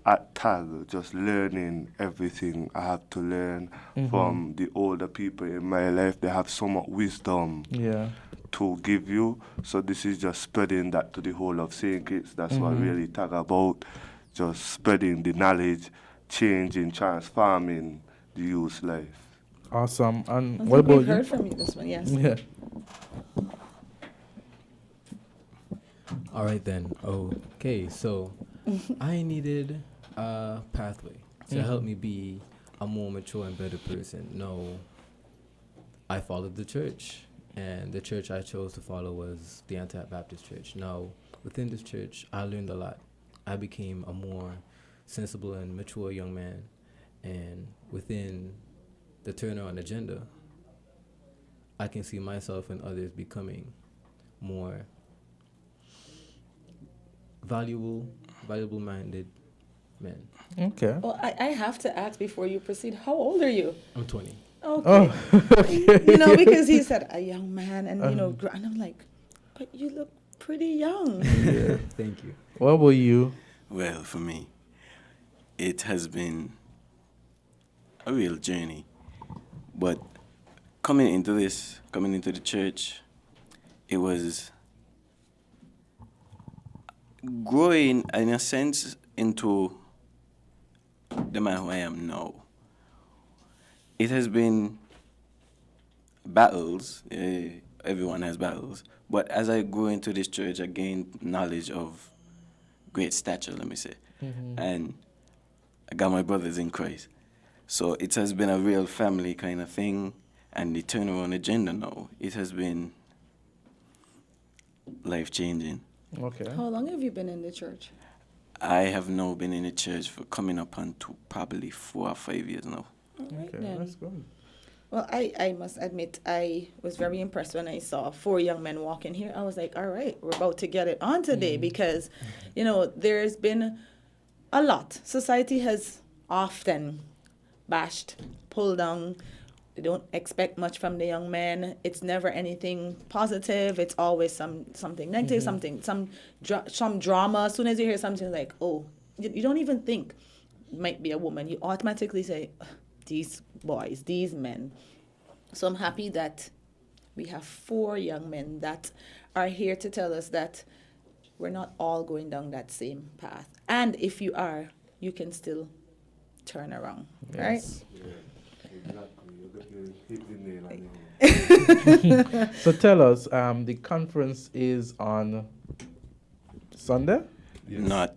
at TAG, just learning everything I have to learn from the older people in my life. They have so much wisdom to give you. So this is just spreading that to the whole of St. Kitts. That's what really TAG about, just spreading the knowledge, changing, transforming the youth's life. Awesome. And I what think about we've you? heard from you this one, yes. Yeah. All right then. Okay, so I needed a pathway to help me be a more mature and better person. No, I followed the church, and the church I chose to follow was the Antioch Baptist Church. Now, within this church, I learned a lot. I became a more sensible and mature young man, and within the turnaround agenda, I can see myself and others becoming more valuable-minded men. Okay. Well, I have to ask before you proceed, how old are you? I'm 20. Okay. Okay. Because he said a young man, and and I'm like, but you look pretty young. Yeah, thank you. What about you? Well, for me, it has been a real journey. But coming into the church, it was growing, in a sense, into the man who I am now. It has been battles. Everyone has battles. But as I grew into this church, I gained knowledge of great stature, let me say. And I got my brothers in Christ. So it has been a real family kind of thing. And the turnaround agenda now, it has been life-changing. Okay. How long have you been in the church? I have now been in the church for coming up on to probably 4 or 5 years now. Right Okay, then. that's good. Well, I must admit, I was very impressed when I saw 4 young men walking here. I was like, all right, we're about to get it on today because, you know, there's been a lot. Society has often bashed, pulled down. They don't expect much from the young men. It's never anything positive. It's always something negative, some drama. As soon as you hear something like, oh, you don't even think it might be a woman. You automatically say, these boys, these men. So I'm happy that we have 4 young men that are here to tell us that we're not all going down that same path. And if you are, you can still turn around, Yes. right? So tell us, the conference is on Sunday? Yes. Not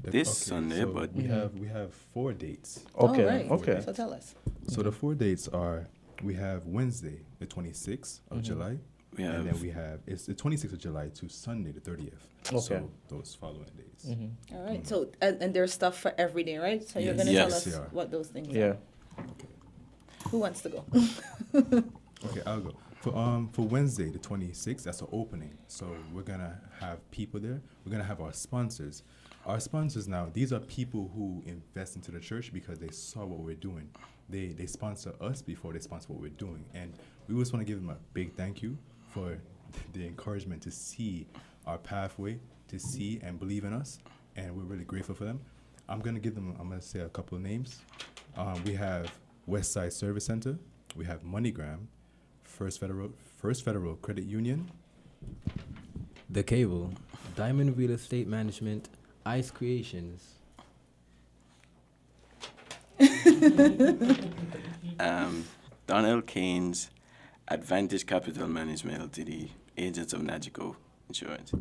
The- this okay, Sunday, so but we have 4 dates. Okay, All right. okay. So tell us. So the 4 dates are, we have Wednesday, the 26th of July. We and have- then we have, it's the 26th of July to Sunday, the 30th. Okay. So those following days. All right. So and there's stuff for every day, right? So you're Yes. going to tell Yes, us they are. what those things Yeah. are. Who wants to go? Okay, I'll go. For Wednesday, the 26th, that's the opening. So we're gonna have people there. We're gonna have our sponsors. Our sponsors now, these are people who invest into the church because they saw what we're doing. They sponsor us before they sponsor what we're doing. And we just want to give them a big thank you for the encouragement to see our pathway, to see and believe in us. And we're really grateful for them. I'm gonna say a couple of names. We have Westside Service Center. We have MoneyGram, First Federal Credit Union, The Cable, Diamond Real Estate Management, Ice Creations. Donald Keynes, Advantage Capital Management Ltd, Agents of Nagico Insurance.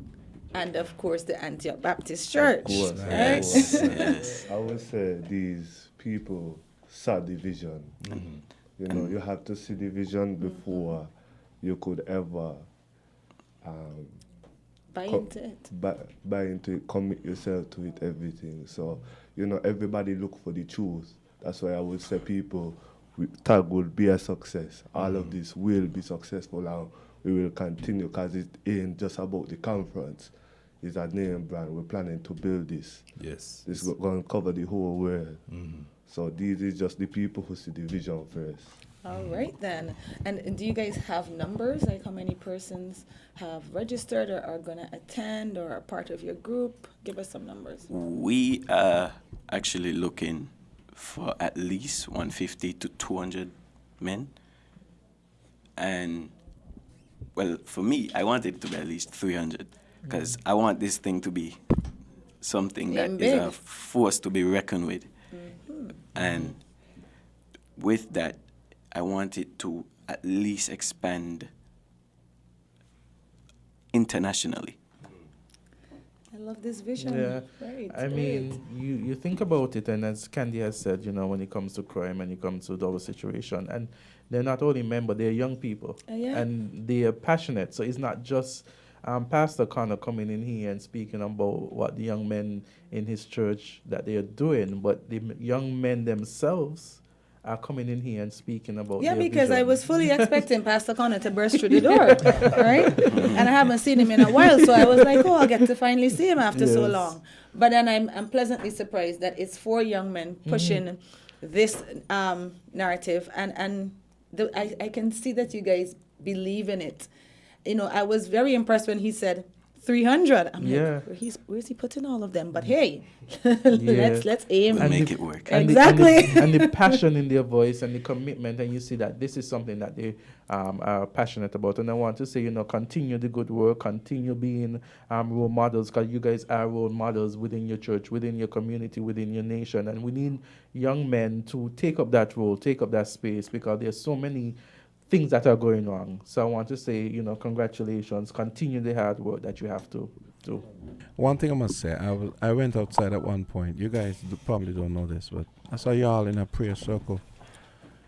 And of course, the Antioch Baptist Church. course, Right? Yes. I would say these people saw the vision. You know, you have to see the vision before you could ever Buy into it. buy into it, commit yourself to it, everything. So, you know, everybody look for the truth. That's why I would say people, tag will be a success. All of this will be successful and we will continue because it ain't just about the conference. It's a name brand. We're planning to build this. Yes. It's going to cover the whole world. So these is just the people who see the vision first. All right then. And do you guys have numbers, like how many persons have registered or are going to attend or are part of your group? Give us some numbers. We are actually looking for at least 150 to 200 men. And, well, for me, I want it to be at least 300 because I want this thing to be something that Aim is a big. force to be reckoned with. And with that, I want it to at least expand internationally. I love this vision. Yeah, Right. I mean, you think about it, and as Candy has said, you know, when it comes to crime and it comes to our situation, and they're not only men, but they're young people, Yeah. and they are passionate. So it's not just Pastor Connor coming in here and speaking about what the young men in his church that they are doing, but the young men themselves are coming in here and speaking about Yeah, their because I vision. was fully expecting Pastor Connor to burst through the door, right? And I haven't seen him in a while, so I was like, oh, I'll get to finally see him after so Yes. long. But then I'm pleasantly surprised that it's 4 young men pushing this narrative, and I can see that you guys believe in it. You know, I was very impressed when he said 300. I'm Yeah. like, where's he putting all of them? But hey, let's aim. And Make the- it work. and the- Exactly. and the passion in their voice and the commitment, and you see that this is something that they are passionate about. And I want to say, you know, continue the good work, continue being role models, because you guys are role models within your church, within your community, within your nation. And we need young men to take up that role, take up that space, because there's so many things that are going wrong. So I want to say, you know, congratulations. Continue the hard work that you have to do. One thing I must say, I went outside at one point. You guys probably don't know this, but I saw y'all in a prayer circle.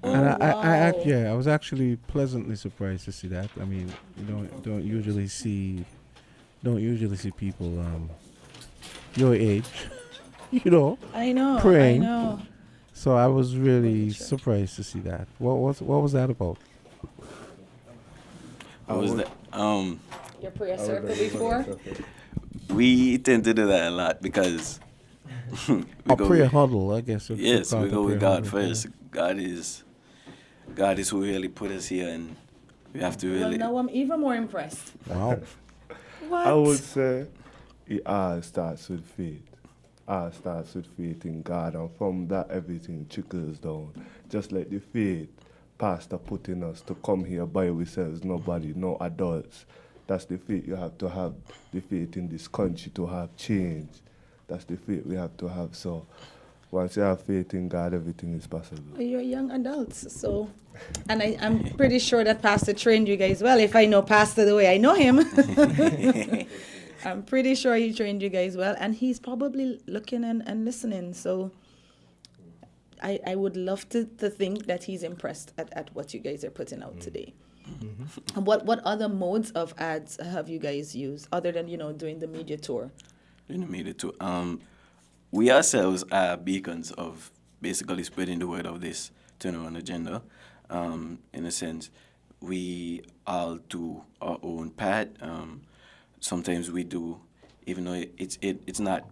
And I was actually pleasantly surprised to see that. I mean, you don't usually see people your age you know, I know, praying. I know. So I was really surprised to see that. What was that about? What was that? Your prayer circle before? We tend to do that a lot because A prayer huddle, I guess. Yes, we go with God huddle, first. God is who really put us here, and we have to Well, really. now I'm even more impressed. Wow. What? I would say it all starts with faith. All starts with faith in God, and from that everything trickles down. Just like the faith Pastor put in us to come here by ourselves, nobody, no adults. That's the faith you have to have, the faith in this country to have change. That's the faith we have to have. So once you have faith in God, everything is possible. Well, you're young adults, so, and I'm pretty sure that Pastor trained you guys well. If I know Pastor the way I know him, I'm pretty sure he trained you guys well, and he's probably looking and listening. So I would love to think that he's impressed at what you guys are putting out today. And what other modes of ads have you guys used other than doing the media tour? In the media too. We ourselves are beacons of basically spreading the word of this turnaround agenda. In a sense, we all do our own part. Sometimes we do, even though it's not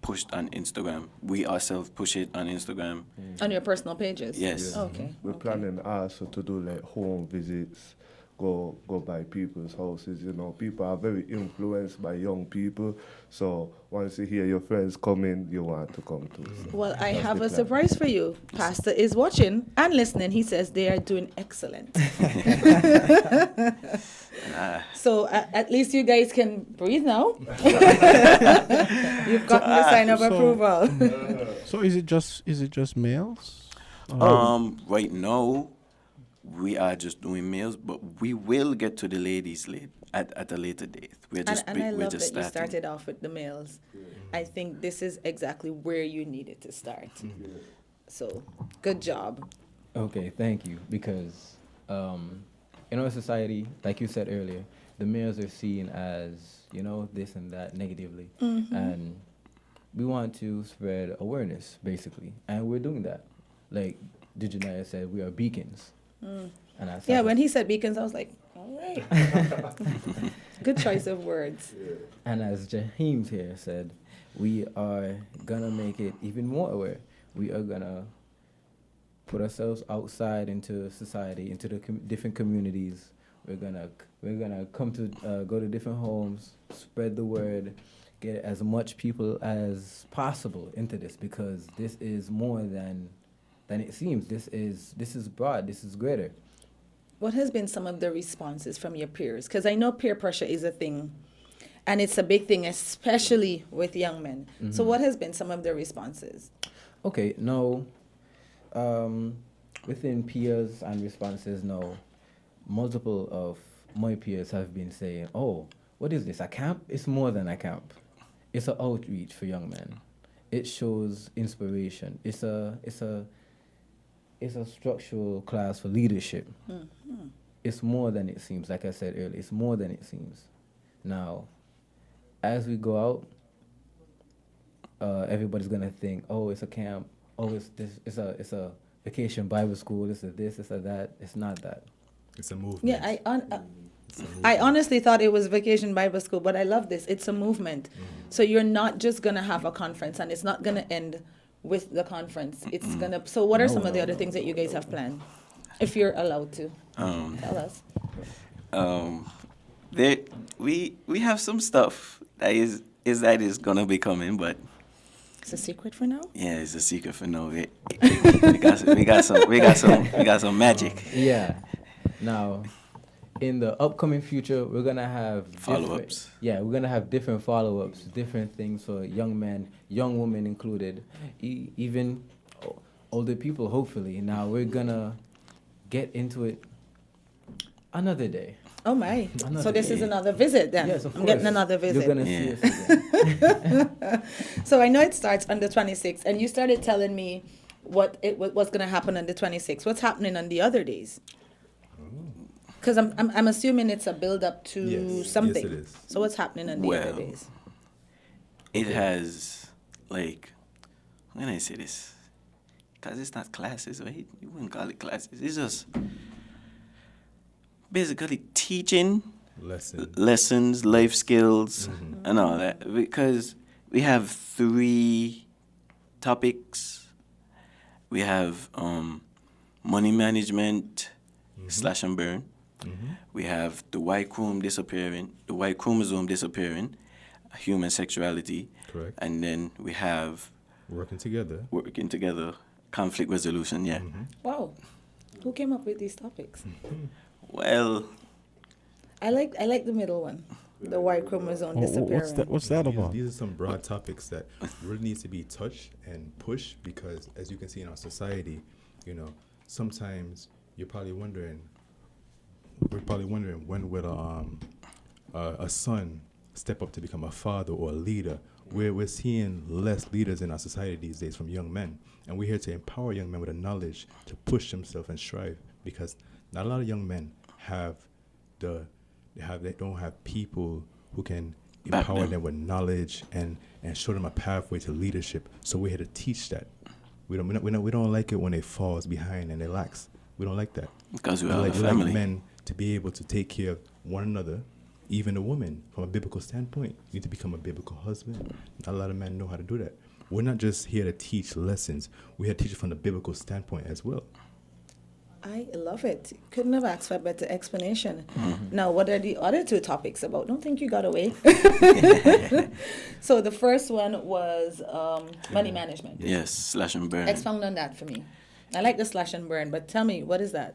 pushed on Instagram, we ourselves push it on Instagram. On your personal pages? Yes. Okay. We're planning also to do like home visits, go by people's houses. People are very influenced by young people. So once you hear your friends coming, you want to come too. So Well, I that's have the a plan. surprise for you. Pastor is watching and listening. He says they are doing excellent. So at least you guys can breathe now. You've gotten the sign of approval. So is it just males? Right now, we are just doing males, but we will get to the ladies at a later date. We're just And I we're love just that you starting. started off with the males. I think this is exactly where you needed to start. So, good job. Okay, thank you. Because in our society, like you said earlier, the males are seen as, this and that negatively. Mhm. And we want to spread awareness, basically. And we're doing that. Like Dijanaya said, we are beacons. Mm. And I Yeah, when he said beacons, I was like, all right. Good choice of words. And as Jaheem's here said, we are gonna make it even more aware. We are gonna put ourselves outside into society, into the different communities. We're gonna come to go to different homes, spread the word, get as much people as possible into this, because this is more than it seems. This is broad. This is greater. What has been some of the responses from your peers? Because I know peer pressure is a thing, and it's a big thing, especially with young men. So Mhm. what has been some of the responses? Okay, no. Within peers and responses, no. Multiple of my peers have been saying, "Oh, what is this? A camp? It's more than a camp. It's an outreach for young men. It shows inspiration. It's a structural class for leadership. Mhm. It's more than it seems. Like I said earlier, it's more than it seems. Now, as we go out, everybody's gonna think, "Oh, it's a camp. Oh, it's this. It's a vacation Bible school. It's a this. It's a that. It's not that. It's a movement." Yeah, I honestly thought it was Vacation Bible School, but I love this. It's a movement. So you're not just going to have a conference, and it's not going to end with the conference. It's going to... So what are some of the other things that you guys have planned? If you're allowed to. Tell us. We have some stuff that is going to be coming, but... It's a secret for now? Yeah, it's a secret for now. We got some magic. Yeah. Now, in the upcoming future, we're gonna have Follow-ups. Yeah, we're gonna have different follow-ups, different things for young men, young women included, even older people. Hopefully, now we're gonna get into it another day. Oh my. Another So this is day. another visit then? Yes, of I'm getting course. another visit. You're gonna see us again. So I know it starts on the 26th, and you started telling me what's going to happen on the 26th. What's happening on the other days? Because I'm assuming it's a build up to Yes. something. Yes, it is. So what's happening on the other days? It has, like, when I say this, because it's not classes, right? You wouldn't call it classes. It's just basically teaching lessons, life skills, and all that. Because we have 3 topics. We have money management, slash and burn. We have the Y chromosome disappearing, human sexuality. Correct. And then we have working together, conflict resolution. Yeah. Wow. Who came up with these topics? Well, I like the middle one. The Y chromosome disappearing. What's that about? These are some broad topics that really needs to be touched and pushed because, as you can see in our society, you know, sometimes we're probably wondering when will a son step up to become a father or a leader. We're seeing less leaders in our society these days from young men, and we're here to empower young men with the knowledge to push themselves and strive because not a lot of young men they don't have people who can empower them with knowledge and show them a pathway to leadership. So we're here to teach that. We don't like it when they falls behind and they lax. We don't like that. Because we are a family. We like men to be able to take care of one another, even a woman, from a biblical standpoint. You need to become a biblical husband. Not a lot of men know how to do that. We're not just here to teach lessons. We're here to teach it from the biblical standpoint as well. I love it. Couldn't have asked for a better explanation. Now, what are the other 2 topics about? Don't think you got away. So the first one was money management. Yes, slash and burn. Expound on that for me. I like the slash and burn, but tell me, what is that?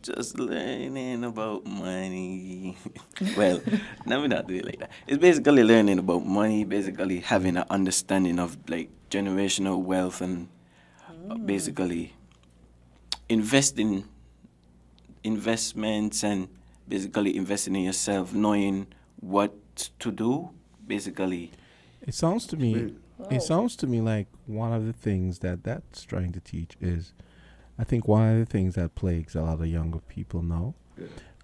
Just learning about money. Well, let me not do it like that. It's basically learning about money, basically having an understanding of like generational wealth and basically investments and basically investing in yourself, knowing what to do, basically. It sounds to me like one of the things that's trying to teach is, I think one of the things that plagues a lot of younger people now,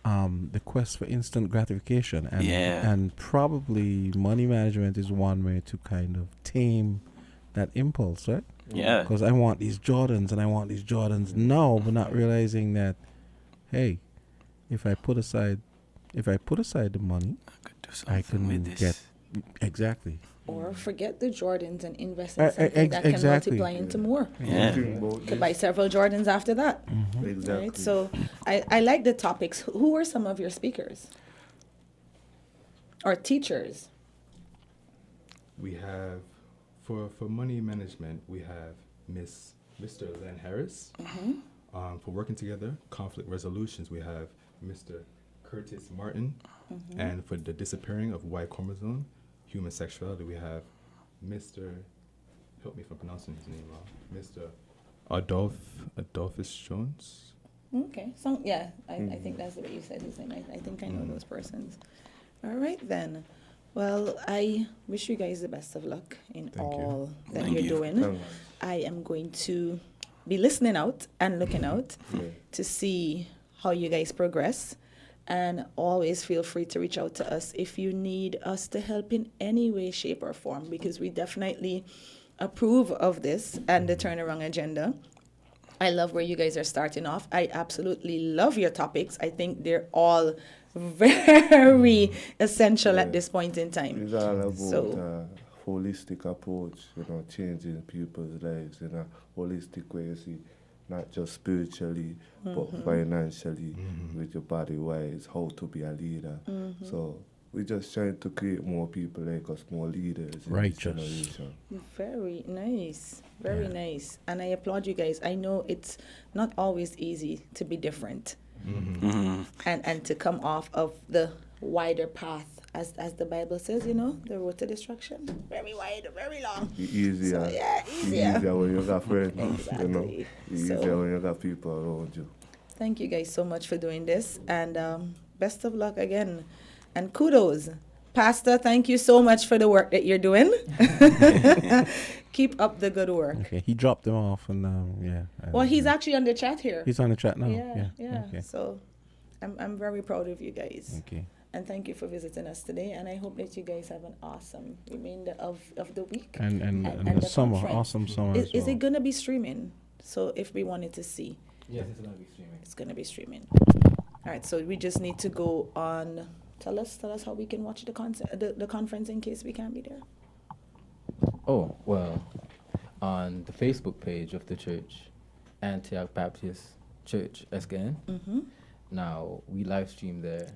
the quest for instant gratification, and probably money management is one way to kind of tame that impulse, right? Yeah. Because I want these Jordans and I want these Jordans now, but not realizing that, hey, if I put aside the money, I can get exactly. Or forget the Jordans and invest in something that can multiply into more. Yeah. Could buy several Jordans after that. Exactly. Right? So I like the topics. Who are some of your speakers? Or teachers? We have, for money management, we have Mr. Len Harris. For working together, conflict resolutions, we have Mr. Curtis Martin. And for the disappearing of Y chromosome, human sexuality, we have Mr. Help me if I'm pronouncing his name wrong. Mr. Adolphus Jones. Okay. I think that's the way you said his name. I think I know those persons. All right, then. Well, I wish you guys the best of luck in all that you're doing. I am going to be listening out and looking out to see how you guys progress. And always feel free to reach out to us if you need us to help in any way, shape, or form, because we definitely approve of this and the turnaround agenda. I love where you guys are starting off. I absolutely love your topics. I think they're all very essential at this point in time. It's all about holistic approach, changing people's lives in a holistic way, you see. Not just spiritually, but financially, with your body wise, how to be a leader. So we're just trying to create more people like us, more leaders in this generation. Very nice. Very nice. And I applaud you guys. I know it's not always easy to be different and to come off of the wider path. As the Bible says, the road to destruction, very wide, very long. Easier. So, easier. When you got friends, Exactly. Easier when you got people around you. Thank you guys so much for doing this, and best of luck again. And kudos. Pastor, thank you so much for the work that you're doing. Keep up the good work. Okay, he dropped them off, and Well, he's actually on the chat here. He's on the chat now. Yeah. Okay. So I'm very proud of you guys. Okay. And thank you for visiting us today. And I hope that you guys have an awesome remainder of the week. And the summer, conference. awesome summer Is, as is well. it going to be streaming? So if we wanted to see. Yes, it's going to be streaming. It's going to be streaming. All right, so we just need to go on. Tell us how we can watch the conference in case we can't be there. Oh, well, on the Facebook page of the church, Antioch Baptist Church, SKN. Now, we live stream there.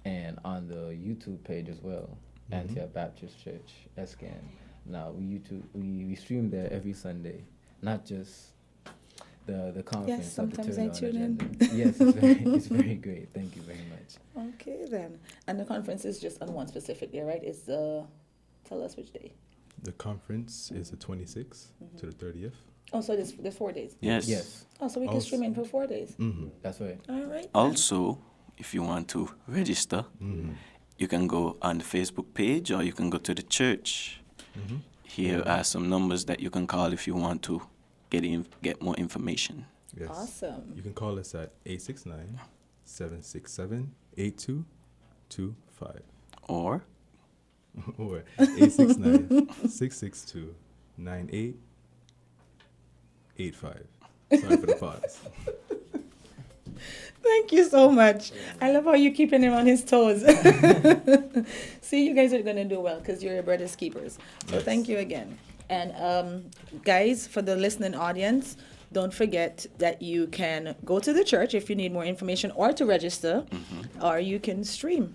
And on the YouTube page as well, Antioch Baptist Church, SKN. Now, we stream there every Sunday, not just the conference. Yes, sometimes I but the tune in. agenda. Yes, it's very great. Thank you very much. Okay, then. And the conference is just on one specific day, right? It's tell us which day. The conference is the 26th to the 30th. Oh, so there's 4 days. Yes. Oh, so we can stream in for 4 days. That's right. All right. Also, if you want to register, you can go on the Facebook page or you can go to the church. Here are some numbers that you can call if you want to get more information. Yes. Awesome. You can call us at 869-767-8225. Or 869-662-9885. Sorry for the pause. Thank you so much. I love how you're keeping him on his toes. See, you guys are going to do well because you're your brother's keepers. So thank you again. And guys, for the listening audience, don't forget that you can go to the church if you need more information or to register, or you can stream.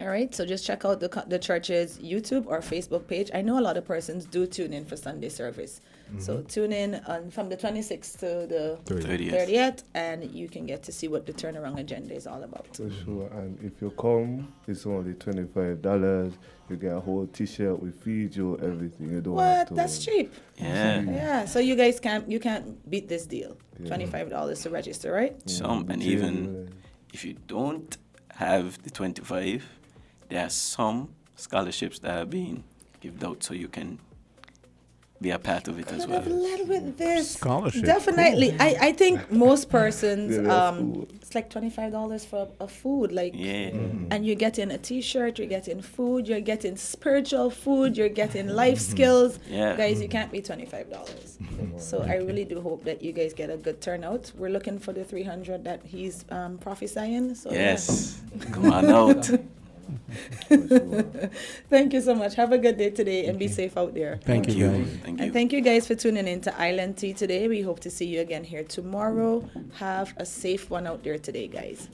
All right, so just check out the church's YouTube or Facebook page. I know a lot of persons do tune in for Sunday service. So tune in from the 26th to the 30th, and you can get to see what the turnaround agenda is all about. For sure, and if you come, it's only $25. You get a whole T-shirt, we feed you, everything. You don't have What? to. That's cheap. Yeah. Yeah. So you guys can't beat this deal. $25 to register, right? and even if you don't have the 25, there are some scholarships that are being given out, so you can be a part of it as well. Could have led with this. Scholarship. Definitely. Cool. I think most persons, Yeah, that's cool. it's like $25 for a food. Like, Yeah. and you're getting a T-shirt, you're getting food, you're getting spiritual food, you're getting life skills. Yeah. Guys, you can't be $25. So I really do hope that you guys get a good turnout. We're looking for the 300 that he's prophesying. So Yes. Come on out. Thank you so much. Have a good day today and be safe out there. Thank you, guys. Thank And thank you guys for tuning in to Island Tea today. We hope to see you again here tomorrow. Have a safe one out there today, guys.